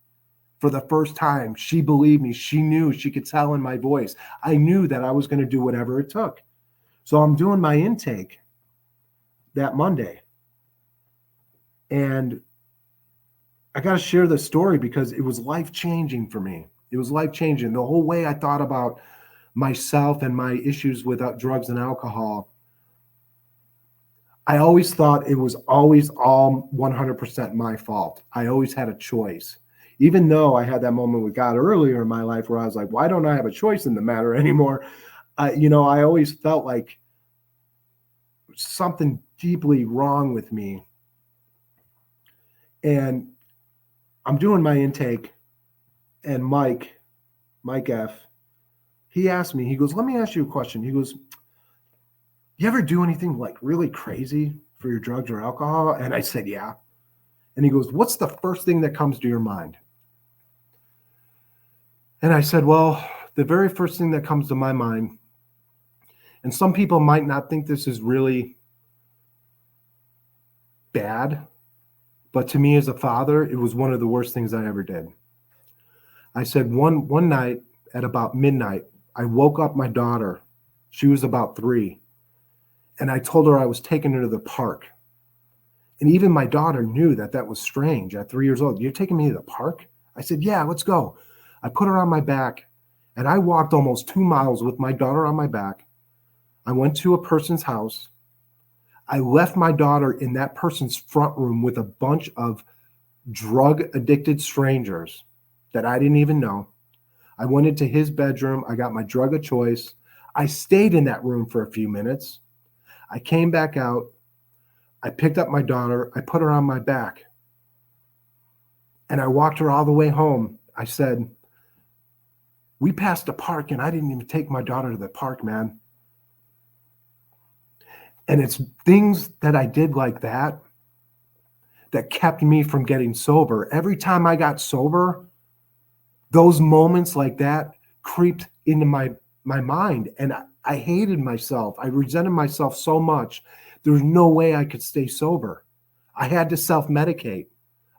For the first time, she believed me. She knew, she could tell in my voice. I knew that I was going to do whatever it took. So I'm doing my intake that Monday. And I got to share this story because it was life-changing for me. It was life-changing. The whole way I thought about myself and my issues with drugs and alcohol, I always thought it was always all 100% my fault. I always had a choice. Even though I had that moment with God earlier in my life where I was like, why don't I have a choice in the matter anymore? I always felt like something deeply wrong with me. And I'm doing my intake, and Mike F., he asked me, he goes, let me ask you a question. He goes, you ever do anything like really crazy for your drugs or alcohol? And I said, yeah. And he goes, what's the first thing that comes to your mind? And I said, well, the very first thing that comes to my mind, and some people might not think this is really bad, but to me as a father, it was one of the worst things I ever did. I said one night at about midnight, I woke up my daughter. She was about 3. And I told her I was taking her to the park. And even my daughter knew that was strange at 3 years old. You're taking me to the park? I said, yeah, let's go. I put her on my back, and I walked almost 2 miles with my daughter on my back. I went to a person's house. I left my daughter in that person's front room with a bunch of drug addicted strangers that I didn't even know. I went into his bedroom. I got my drug of choice. I stayed in that room for a few minutes. I came back out. I picked up my daughter. I put her on my back. And I walked her all the way home. I said, we passed a park and I didn't even take my daughter to the park, man. And it's things that I did like that kept me from getting sober. Every time I got sober, those moments like that creeped into my mind. And I hated myself. I resented myself so much. There was no way I could stay sober. I had to self-medicate.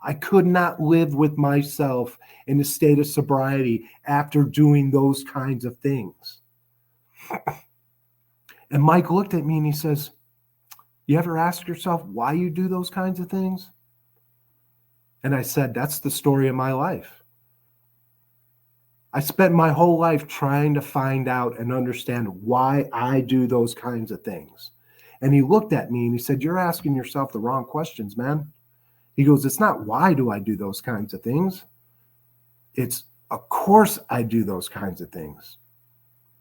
I could not live with myself in a state of sobriety after doing those kinds of things. And Mike looked at me and he says, you ever ask yourself why you do those kinds of things? And I said, that's the story of my life. I spent my whole life trying to find out and understand why I do those kinds of things. And he looked at me and he said, you're asking yourself the wrong questions, man. He goes, it's not why do I do those kinds of things? It's, of course I do those kinds of things.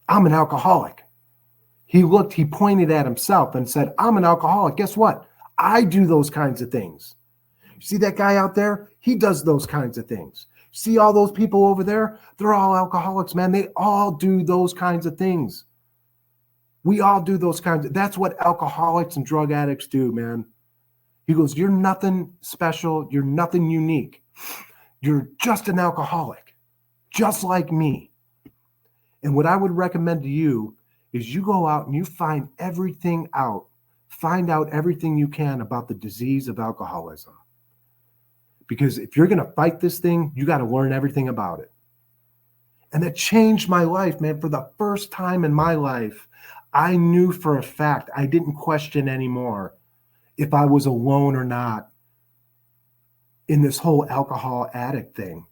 I'm an alcoholic. He pointed at himself and said, I'm an alcoholic. Guess what? I do those kinds of things. You see that guy out there? He does those kinds of things. See all those people over there? They're all alcoholics, man. They all do those kinds of things. We all do those kinds of, that's what alcoholics and drug addicts do, man. He goes, you're nothing special. You're nothing unique. You're just an alcoholic, just like me. And what I would recommend to you is you go out and you find everything out. Find out everything you can about the disease of alcoholism. Because if you're going to fight this thing, you got to learn everything about it. And that changed my life, man. For the first time in my life, I knew for a fact, I didn't question anymore if I was alone or not in this whole alcohol addict thing.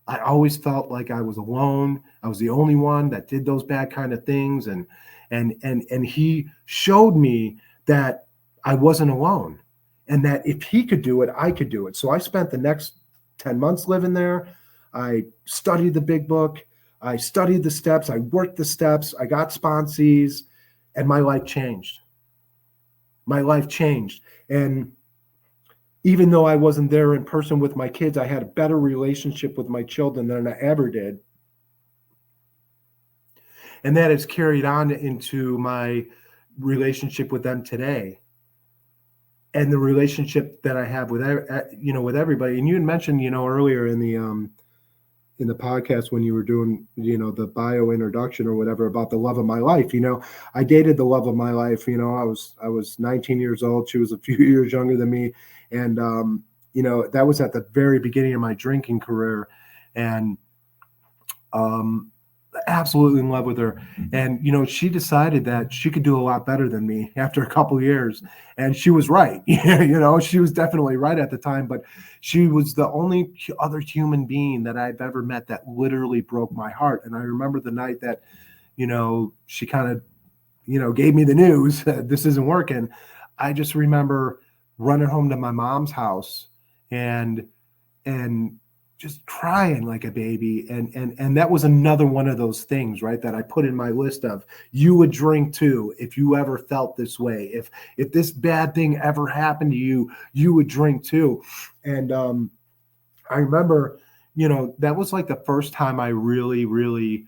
I always felt like I was alone. I was the only one that did those bad kind of things. And he showed me that I wasn't alone and that if he could do it, I could do it. So I spent the next 10 months living there. I studied the big book. I studied the steps. I worked the steps. I got sponsees and my life changed. My life changed. And even though I wasn't there in person with my kids, I had a better relationship with my children than I ever did. And that has carried on into my relationship with them today. And the relationship that I have with, with everybody. And you had mentioned, earlier in the podcast when you were doing, the bio introduction or whatever about the love of my life. I dated the love of my life. I was 19 years old. She was a few years younger than me. And, that was at the very beginning of my drinking career. And absolutely in love with her. And, she decided that she could do a lot better than me after a couple of years. And she was right. She was definitely right at the time. But she was the only other human being that I've ever met that literally broke my heart. And I remember the night that, she kind of, gave me the news that this isn't working. I just remember running home to my mom's house and just crying like a baby. And that was another one of those things, right, that I put in my list of, you would drink too if you ever felt this way. If this bad thing ever happened to you, you would drink too. And I remember, that was like the first time I really, really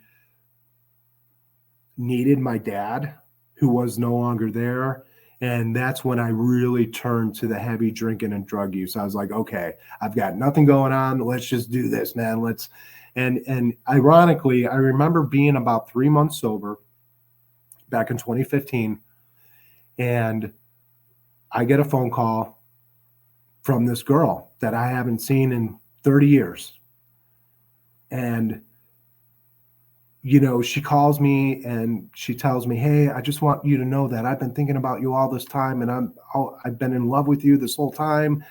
needed my dad, who was no longer there. And that's when I really turned to the heavy drinking and drug use. I was like, okay, I've got nothing going on. Let's just do this, man. And ironically, I remember being about 3 months sober back in 2015. And I get a phone call from this girl that I haven't seen in 30 years. And she calls me and she tells me, hey, I just want you to know that I've been thinking about you all this time. And I've been in love with you this whole time.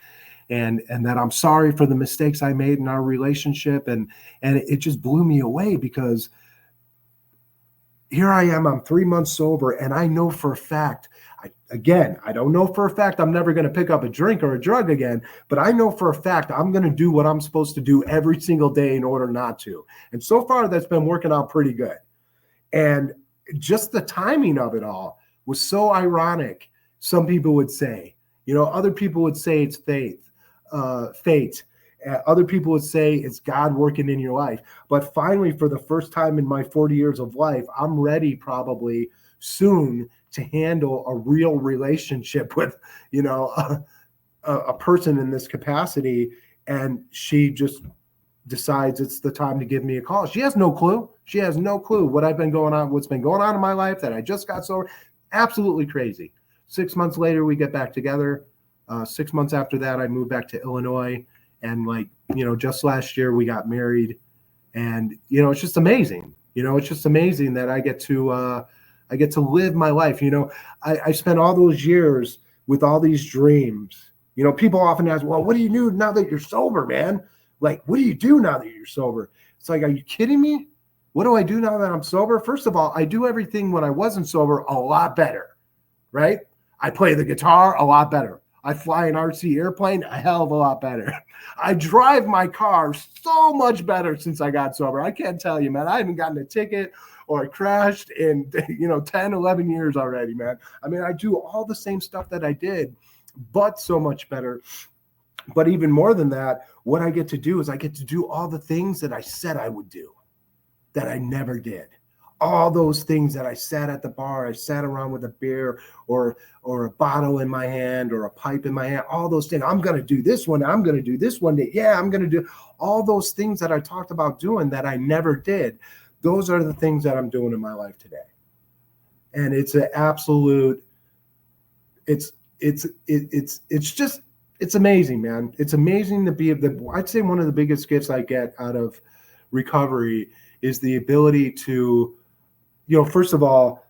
And that I'm sorry for the mistakes I made in our relationship. And it just blew me away because here I am, I'm 3 months sober, and I know for a fact, I don't know for a fact I'm never going to pick up a drink or a drug again, but I know for a fact I'm going to do what I'm supposed to do every single day in order not to. And so far, that's been working out pretty good. And just the timing of it all was so ironic. Some people would say, other people would say it's fate. Other people would say it's God working in your life. But finally, for the first time in my 40 years of life, I'm ready probably soon to handle a real relationship with, a person in this capacity. And she just decides it's the time to give me a call. She has no clue. She has no clue what's been going on in my life, that I just got sober. Absolutely crazy. 6 months later, we get back together. 6 months after that, I moved back to Illinois. And just last year we got married. And, it's just amazing. It's just amazing that I get to live my life. I spent all those years with all these dreams. People often ask, well, what do you do now that you're sober, man? Like, what do you do now that you're sober? It's like, are you kidding me? What do I do now that I'm sober? First of all, I do everything when I wasn't sober a lot better, right? I play the guitar a lot better. I fly an RC airplane a hell of a lot better. I drive my car so much better since I got sober. I can't tell you, man. I haven't gotten a ticket or crashed in 10, 11 years already, man. I mean, I do all the same stuff that I did, but so much better. But even more than that, what I get to do is I get to do all the things that I said I would do that I never did. All those things that I sat at the bar, I sat around with a beer or a bottle in my hand or a pipe in my hand, all those things. I'm going to do this one. I'm going to do this one day. Yeah, I'm going to do all those things that I talked about doing that I never did. Those are the things that I'm doing in my life today. And it's an absolute, it's amazing, man. It's amazing to be I'd say one of the biggest gifts I get out of recovery is the ability to, first of all,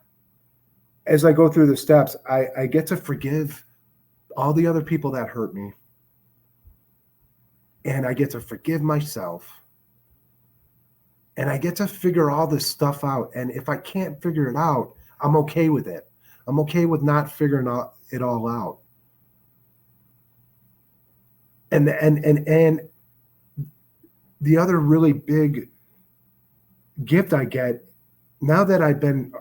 as I go through the steps, I get to forgive all the other people that hurt me. And I get to forgive myself. And I get to figure all this stuff out. And if I can't figure it out, I'm okay with it. I'm okay with not figuring it all out. And the other really big gift I get now that I've been,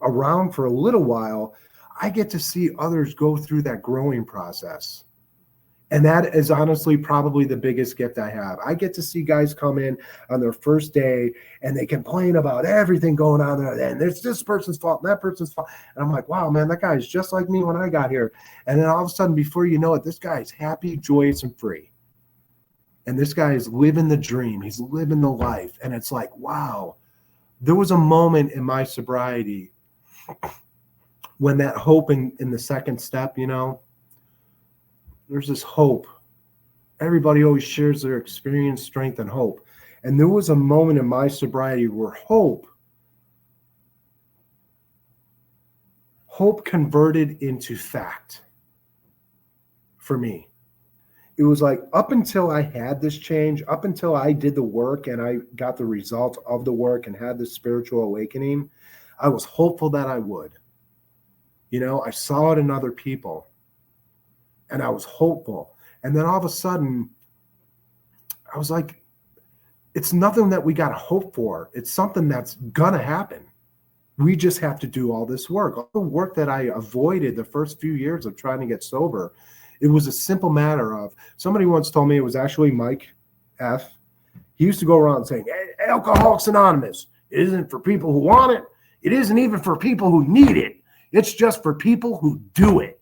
around for a little while, I get to see others go through that growing process. And that is honestly probably the biggest gift I have. I get to see guys come in on their first day and they complain about everything going on there. And it's this person's fault and that person's fault. And I'm like, wow, man, that guy is just like me when I got here. And then all of a sudden, before you know it, this guy is happy, joyous, and free. And this guy is living the dream. He's living the life. And it's like, wow, there was a moment in my sobriety when that hope in the second step, there's this hope. Everybody always shares their experience, strength, and hope. And there was a moment in my sobriety where hope converted into fact for me. It was like up until I had this change, up until I did the work and I got the results of the work and had this spiritual awakening, I was hopeful that I would. I saw it in other people. And I was hopeful. And then all of a sudden, I was like, it's nothing that we got to hope for. It's something that's going to happen. We just have to do all this work. All the work that I avoided the first few years of trying to get sober, it was a simple matter of, somebody once told me, it was actually Mike F. He used to go around saying, hey, Alcoholics Anonymous, it isn't for people who want it. It isn't even for people who need it. It's just for people who do it.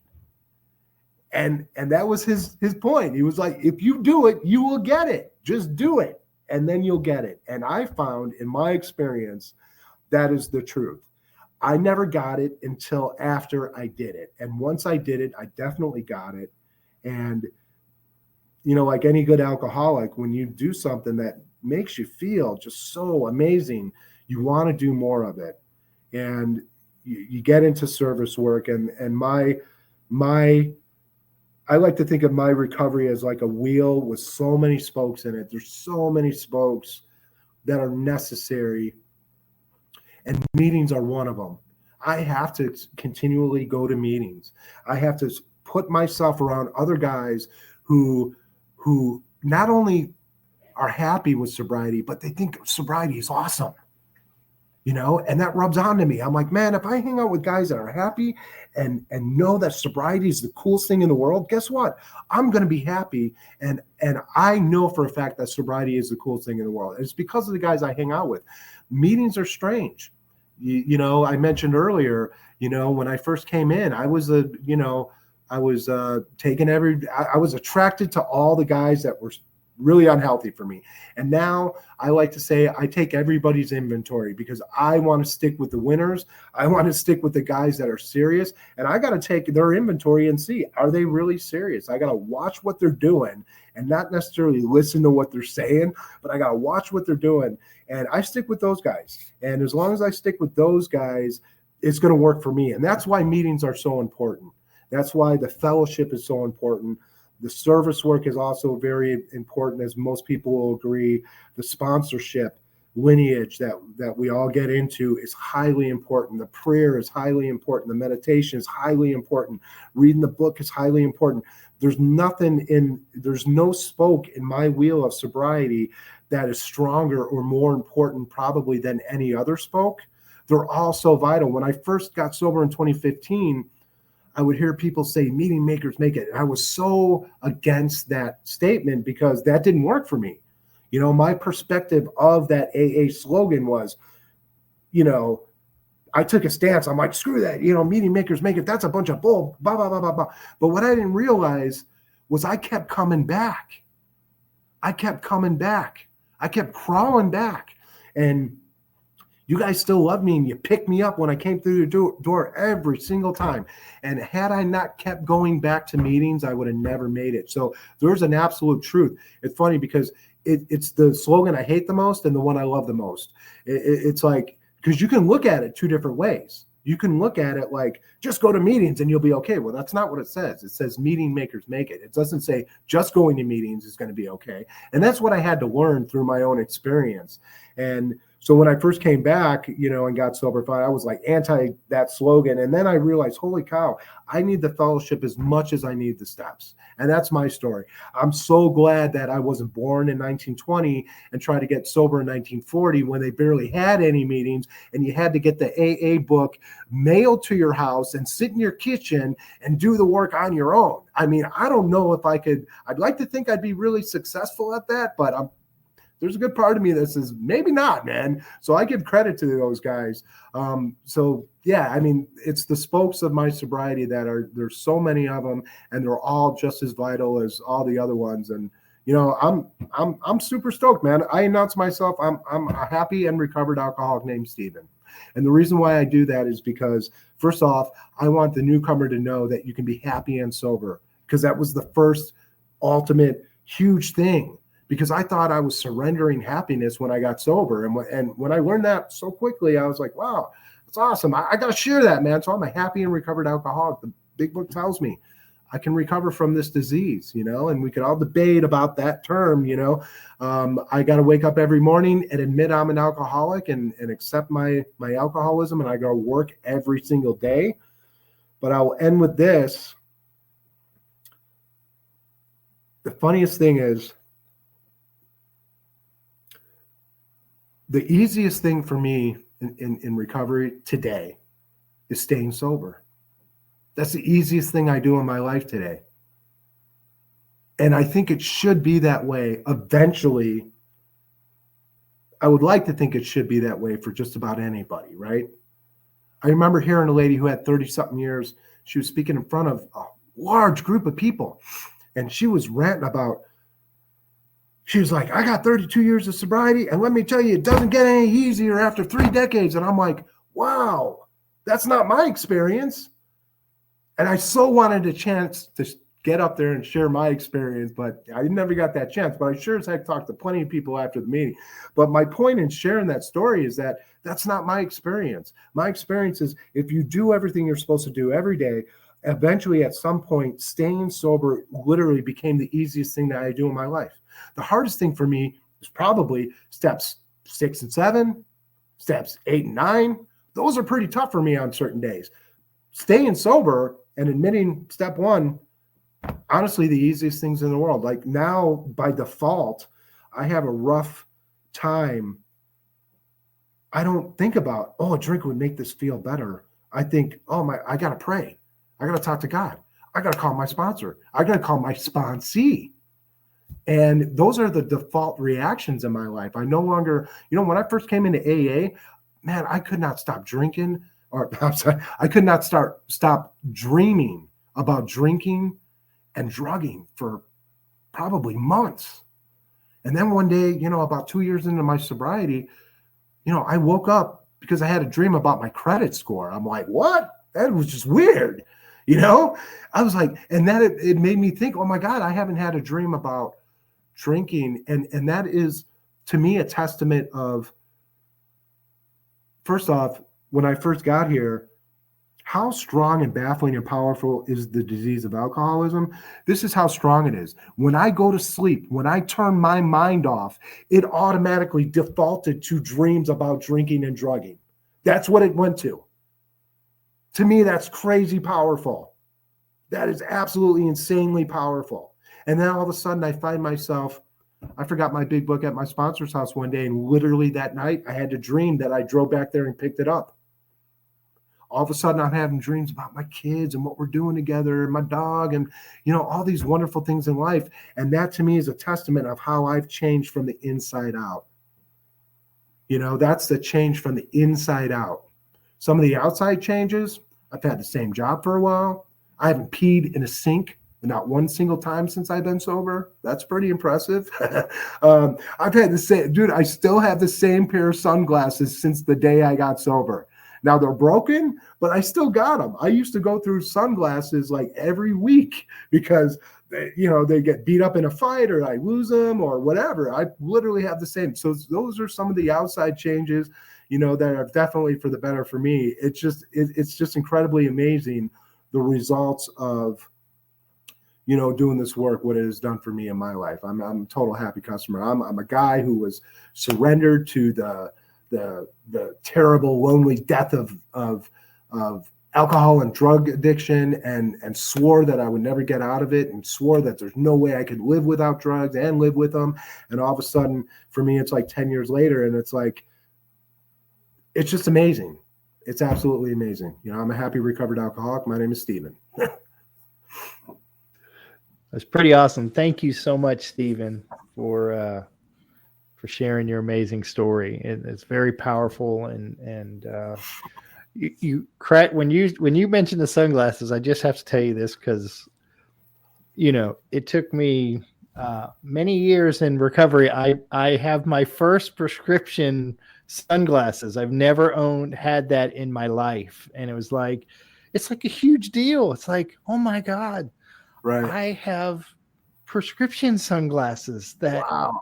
And that was his point. He was like, if you do it, you will get it. Just do it, and then you'll get it. And I found in my experience, that is the truth. I never got it until after I did it. And once I did it, I definitely got it. And, like any good alcoholic, when you do something that makes you feel just so amazing, you want to do more of it. And you get into service work. And I like to think of my recovery as like a wheel with so many spokes in it. There's so many spokes that are necessary. And meetings are one of them. I have to continually go to meetings. I have to put myself around other guys who not only are happy with sobriety, but they think sobriety is awesome. And that rubs onto me. I'm like, man, if I hang out with guys that are happy and know that sobriety is the coolest thing in the world, guess what? I'm going to be happy. And I know for a fact that sobriety is the coolest thing in the world. It's because of the guys I hang out with. Meetings are strange. I mentioned earlier, when I first came in, I was I was attracted to all the guys that were really unhealthy for me. And now I like to say I take everybody's inventory because I want to stick with the winners. I want to stick with the guys that are serious. And I got to take their inventory and see, are they really serious? I got to watch what they're doing and not necessarily listen to what they're saying, but I got to watch what they're doing. And I stick with those guys. And as long as I stick with those guys, it's going to work for me. And that's why meetings are so important. That's why the fellowship is so important. The service work is also very important, as most people will agree. The sponsorship lineage that we all get into is highly important. The prayer is highly important. The meditation is highly important. Reading the book is highly important. There's no spoke in my wheel of sobriety that is stronger or more important probably than any other spoke. They're all so vital. When I first got sober in 2015, I would hear people say meeting makers make it. And I was so against that statement because that didn't work for me. My perspective of that AA slogan was, I took a stance. I'm like, screw that, meeting makers make it. That's a bunch of bull, blah, blah, blah, blah, blah. But what I didn't realize was I kept coming back. I kept crawling back. And you guys still love me and you picked me up when I came through the door every single time. And had I not kept going back to meetings, I would have never made it. So there's an absolute truth. It's funny because it's the slogan I hate the most and the one I love the most. It's like, because you can look at it two different ways. You can look at it like, just go to meetings and you'll be okay. Well, that's not what it says. It says meeting makers make it. It doesn't say just going to meetings is going to be okay. And that's what I had to learn through my own experience. And so when I first came back, and got sober, I was like anti that slogan. And then I realized, holy cow, I need the fellowship as much as I need the steps. And that's my story. I'm so glad that I wasn't born in 1920 and tried to get sober in 1940 when they barely had any meetings and you had to get the AA book mailed to your house and sit in your kitchen and do the work on your own. I mean, I don't know if I'd like to think I'd be really successful at that, but there's a good part of me that says maybe not, man. So I give credit to those guys. So yeah, I mean, it's the spokes of my sobriety there's so many of them, and they're all just as vital as all the other ones. And I'm super stoked, man. I announce myself. I'm a happy and recovered alcoholic named Steven. And the reason why I do that is because, first off, I want the newcomer to know that you can be happy and sober, because that was the first ultimate huge thing. Because I thought I was surrendering happiness when I got sober. And when I learned that so quickly, I was like, wow, that's awesome. I got to share that, man. So I'm a happy and recovered alcoholic. The big book tells me I can recover from this disease, and we could all debate about that term, I got to wake up every morning and admit I'm an alcoholic and accept my alcoholism, and I go to work every single day. But I'll end with this. The funniest thing is, the easiest thing for me in recovery today is staying sober. That's the easiest thing I do in my life today. And I think it should be that way eventually. I would like to think it should be that way for just about anybody, right? I remember hearing a lady who had 30-something years. She was speaking in front of a large group of people, and she was ranting about, she was like, I got 32 years of sobriety, and let me tell you, it doesn't get any easier after 3 decades. And I'm like, wow, that's not my experience. And I so wanted a chance to get up there and share my experience, but I never got that chance. But I sure as heck talked to plenty of people after the meeting. But my point in sharing that story is that that's not my experience. My experience is, if you do everything you're supposed to do every day, eventually at some point, staying sober literally became the easiest thing that I do in my life. The hardest thing for me is probably steps 6 and 7, steps 8 and 9, Those are pretty tough for me on certain days. Staying sober and admitting step one, honestly, the easiest things in the world. Like now, by default, I have a rough time. I don't think about, oh, a drink would make this feel better. I think, I got to pray. I got to talk to God. I got to call my sponsor. I got to call my sponsee. And those are the default reactions in my life. I no longer, when I first came into AA, man, I could not stop drinking, or I'm sorry, I could not stop dreaming about drinking and drugging for probably months. And then one day, about 2 years into my sobriety, I woke up because I had a dream about my credit score. I'm like, what? That was just weird. I was like, and then it made me think, oh my God, I haven't had a dream about drinking. And that is, to me, a testament of, first off, when I first got here, how strong and baffling and powerful is the disease of alcoholism? This is how strong it is. When I go to sleep, when I turn my mind off, it automatically defaulted to dreams about drinking and drugging. That's what it went to. To me, that's crazy powerful. That is absolutely insanely powerful. And then all of a sudden I find myself, I forgot my big book at my sponsor's house one day, and literally that night I had to dream that I drove back there and picked it up. All of a sudden I'm having dreams about my kids and what we're doing together, and my dog, and all these wonderful things in life. And that to me is a testament of how I've changed from the inside out. That's the change from the inside out. Some of the outside changes, I've had the same job for a while. I haven't peed in a sink not one single time since I've been sober. That's pretty impressive. I've had the same, dude, I still have the same pair of sunglasses since the day I got sober. Now they're broken, but I still got them. I used to go through sunglasses like every week because they get beat up in a fight, or I lose them or whatever. I literally have the same. So those are some of the outside changes, that are definitely for the better for me. It's just incredibly amazing, the results of, doing this work, what it has done for me in my life. I'm a total happy customer. I'm a guy who was surrendered to the terrible, lonely death of alcohol and drug addiction, and swore that I would never get out of it, and swore that there's no way I could live without drugs and live with them. And all of a sudden, for me, it's like 10 years later, and it's like, it's just amazing. It's absolutely amazing. I'm a happy recovered alcoholic. My name is Steven. That's pretty awesome. Thank you so much, Steven, for sharing your amazing story. It's very powerful, and when you mentioned the sunglasses, I just have to tell you this because it took me many years in recovery. I have my first prescription sunglasses. I've never had that in my life, and it's like a huge deal. It's like, oh my God, right? I have prescription sunglasses that wow.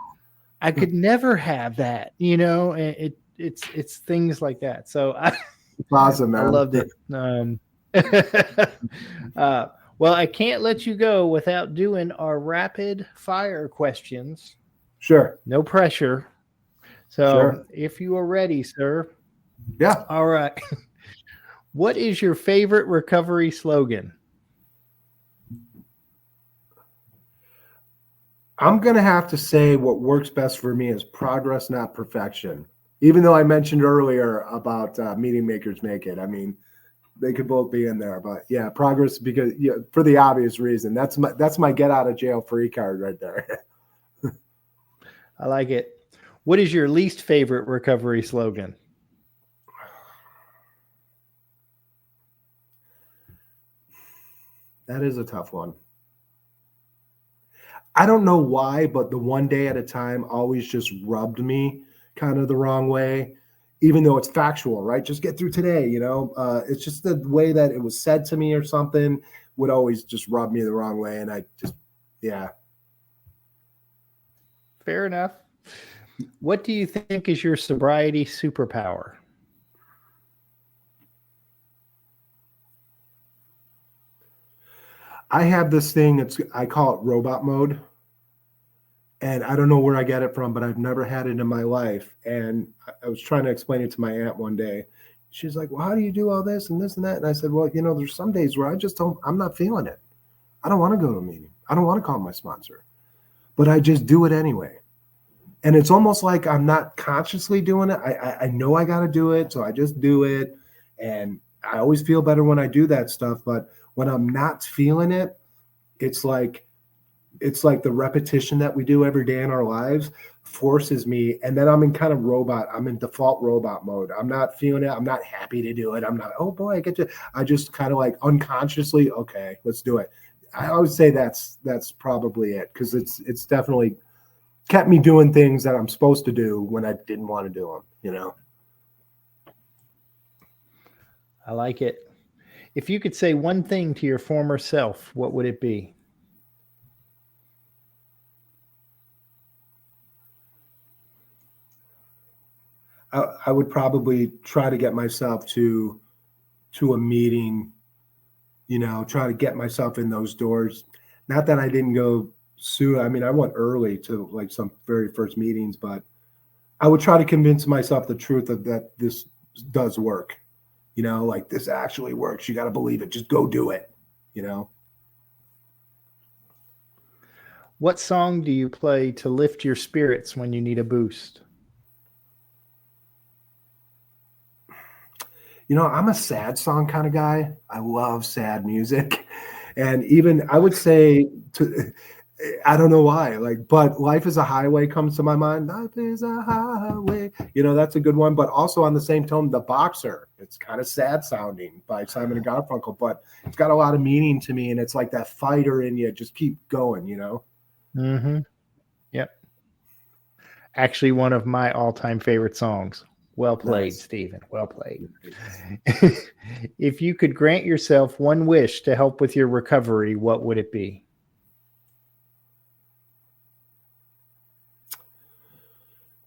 I could never have that. It's things like that. So it's awesome, man. I loved it. Well, I can't let you go without doing our rapid fire questions. Sure. No pressure. So sure. If you are ready, sir. Yeah. All right. What is your favorite recovery slogan? I'm going to have to say what works best for me is progress, not perfection. Even though I mentioned earlier about meeting makers make it. I mean, they could both be in there, but yeah, progress, because for the obvious reason. That's my get out of jail free card right there. I like it. What is your least favorite recovery slogan? That is a tough one. I don't know why, but the one day at a time always just rubbed me kind of the wrong way, even though it's factual, right? Just get through today, it's just the way that it was said to me or something would always just rub me the wrong way. And I just, yeah. Fair enough. What do you think is your sobriety superpower? I have this thing, I call it robot mode. And I don't know where I get it from, but I've never had it in my life. And I was trying to explain it to my aunt one day. she's like, well, how do you do all this and this and that? And I said, well, there's some days where I'm not feeling it. I don't want to go to a meeting. I don't want to call my sponsor, but I just do it anyway. And it's almost like I'm not consciously doing it. I know I got to do it. So I just do it. And I always feel better when I do that stuff. But when I'm not feeling it, it's like the repetition that we do every day in our lives forces me. And then I'm in default robot mode. I'm not feeling it. I'm not happy to do it. I'm not, oh boy, I get to, I just kind of like unconsciously, okay, let's do it. I would say that's probably it. Cause it's definitely kept me doing things that I'm supposed to do when I didn't want to do them, I like it. If you could say one thing to your former self, what would it be? I would probably try to get myself to a meeting, try to get myself in those doors. Not that I didn't go soon. I mean, I went early to like some very first meetings, but I would try to convince myself the truth of that this does work. Like this actually works. You got to believe it. Just go do it. What song do you play to lift your spirits when you need a boost? I'm a sad song kind of guy. I love sad music. And even I would say I don't know why, but Life is a Highway comes to my mind. Life is a highway. That's a good one. But also on the same tone, The Boxer. It's kind of sad sounding by Simon and Garfunkel, but it's got a lot of meaning to me. And it's like that fighter in you. Just keep going, Mm-hmm. Yep. Actually, one of my all-time favorite songs. Well played, nice. Stephen. Well played. If you could grant yourself one wish to help with your recovery, what would it be?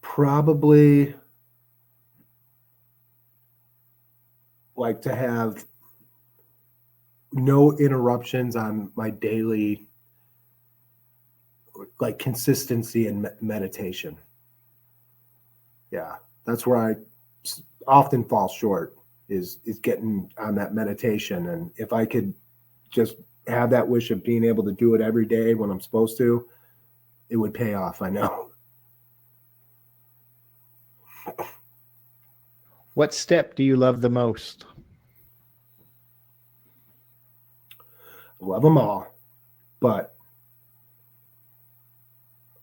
Probably like to have no interruptions on my daily like consistency and meditation. Yeah, that's where I often fall short is getting on that meditation. And if I could just have that wish of being able to do it every day when I'm supposed to, it would pay off, I know. What step do you love the most? Love them all, but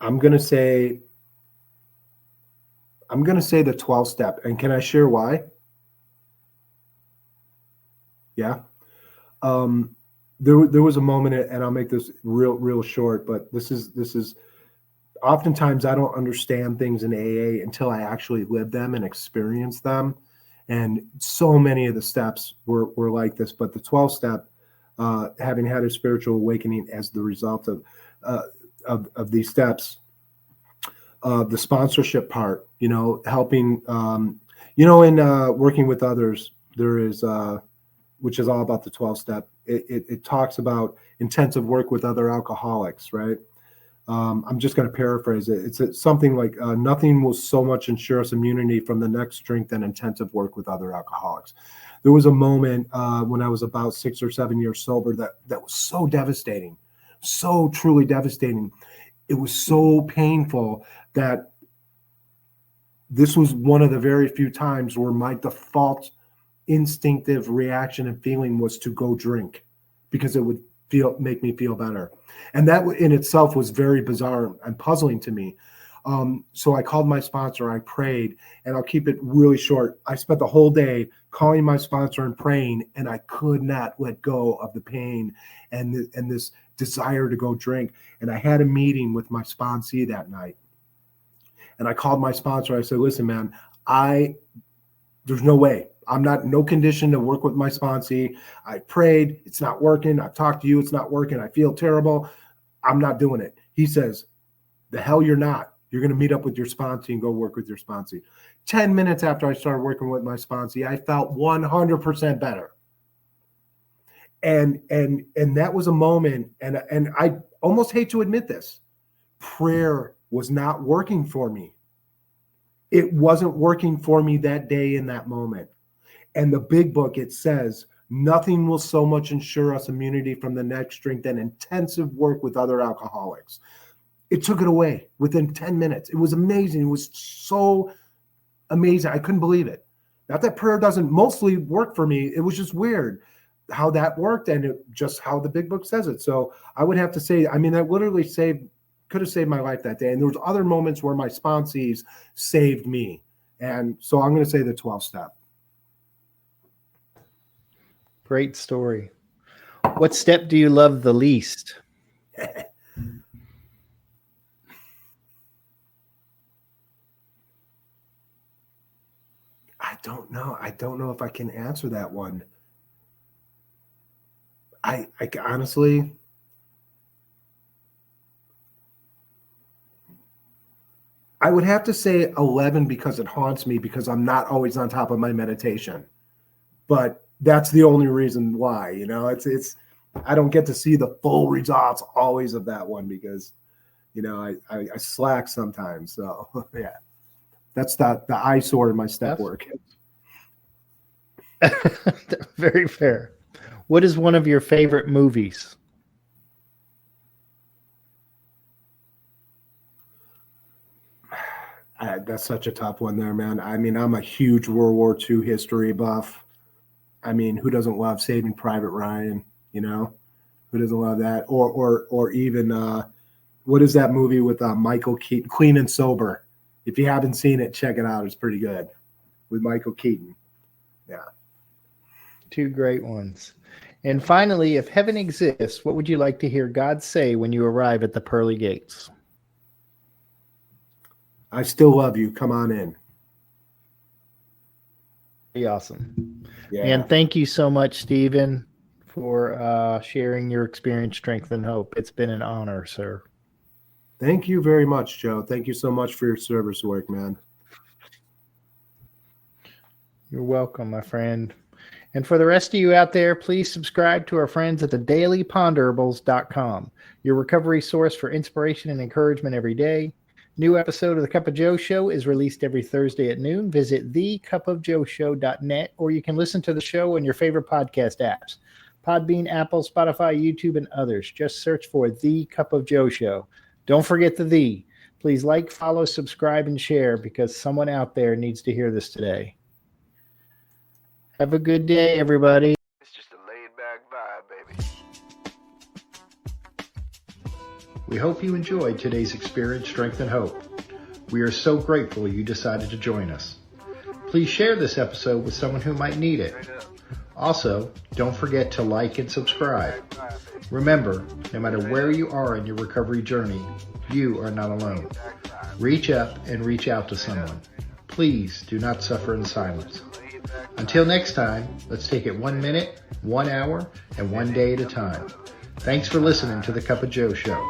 I'm going to say the 12 step. And can I share why? Yeah. There was a moment, and I'll make this real short, but this is oftentimes I don't understand things in AA until I actually live them and experience them. And so many of the steps were like this, but the 12 step, having had a spiritual awakening as the result of these steps, the sponsorship part, helping, in working with others, there is, which is all about the 12 step. It talks about intensive work with other alcoholics, right? I'm just going to paraphrase it. It's something like nothing will so much ensure us immunity from the next drink than intensive work with other alcoholics. There was a moment when I was about 6 or 7 years sober that was so devastating, so truly devastating. It was so painful that this was one of the very few times where my default instinctive reaction and feeling was to go drink because it would make me feel better. And that in itself was very bizarre and puzzling to me. So I called my sponsor, I prayed, and I'll keep it really short. I spent the whole day calling my sponsor and praying, and I could not let go of the pain and this desire to go drink. And I had a meeting with my sponsee that night. And I called my sponsor. I said, listen, man, there's no way. I'm not in no condition to work with my sponsee. I prayed. It's not working. I've talked to you. It's not working. I feel terrible. I'm not doing it. He says, the hell you're not. You're going to meet up with your sponsee and go work with your sponsee. 10 minutes after I started working with my sponsee, I felt 100% better. And that was a moment, and I almost hate to admit this. Prayer was not working for me. It wasn't working for me that day in that moment. And the big book, it says, nothing will so much ensure us immunity from the next drink than intensive work with other alcoholics. It took it away within 10 minutes. It was amazing. It was so amazing. I couldn't believe it. Not that prayer doesn't mostly work for me. It was just weird how that worked, and it just how the big book says it. So I would have to say, I mean, that literally could have saved my life that day. And there was other moments where my sponsees saved me. And so I'm going to say the 12-step. Great story. What step do you love the least? I don't know. I don't know if I can answer that one. I honestly, I would have to say 11 because it haunts me because I'm not always on top of my meditation. But that's the only reason why, it's I don't get to see the full results always of that one because, I slack sometimes. So yeah, that's the eyesore in my step work. Very fair. What is one of your favorite movies? That's such a tough one there, man. I mean, I'm a huge World War II history buff. I mean, who doesn't love Saving Private Ryan? Who doesn't love that? Or even what is that movie with Michael Keaton, Clean and Sober? If you haven't seen it, check it out. It's pretty good with Michael Keaton. Yeah. Two great ones. And finally, if heaven exists, what would you like to hear God say when you arrive at the pearly gates? I still love you. Come on in. Pretty awesome. Yeah. And thank you so much, Stephen, for sharing your experience, strength, and hope. It's been an honor, sir. Thank you very much, Joe. Thank you so much for your service work, man. You're welcome, my friend. And for the rest of you out there, please subscribe to our friends at thedailyponderables.com, your recovery source for inspiration and encouragement every day. New episode of The Cup of Joe Show is released every Thursday at noon. Visit thecupofjoeshow.net, or you can listen to the show on your favorite podcast apps, Podbean, Apple, Spotify, YouTube, and others. Just search for The Cup of Joe Show. Don't forget the "the." Please like, follow, subscribe, and share because someone out there needs to hear this today. Have a good day, everybody. It's just a laid-back vibe, baby. We hope you enjoyed today's Experience, Strength, and Hope. We are so grateful you decided to join us. Please share this episode with someone who might need it. Also, don't forget to like and subscribe. Remember, no matter where you are in your recovery journey, you are not alone. Reach up and reach out to someone. Please do not suffer in silence. Until next time, let's take it 1 minute, 1 hour, and 1 day at a time. Thanks for listening to The Cup of Joe Show.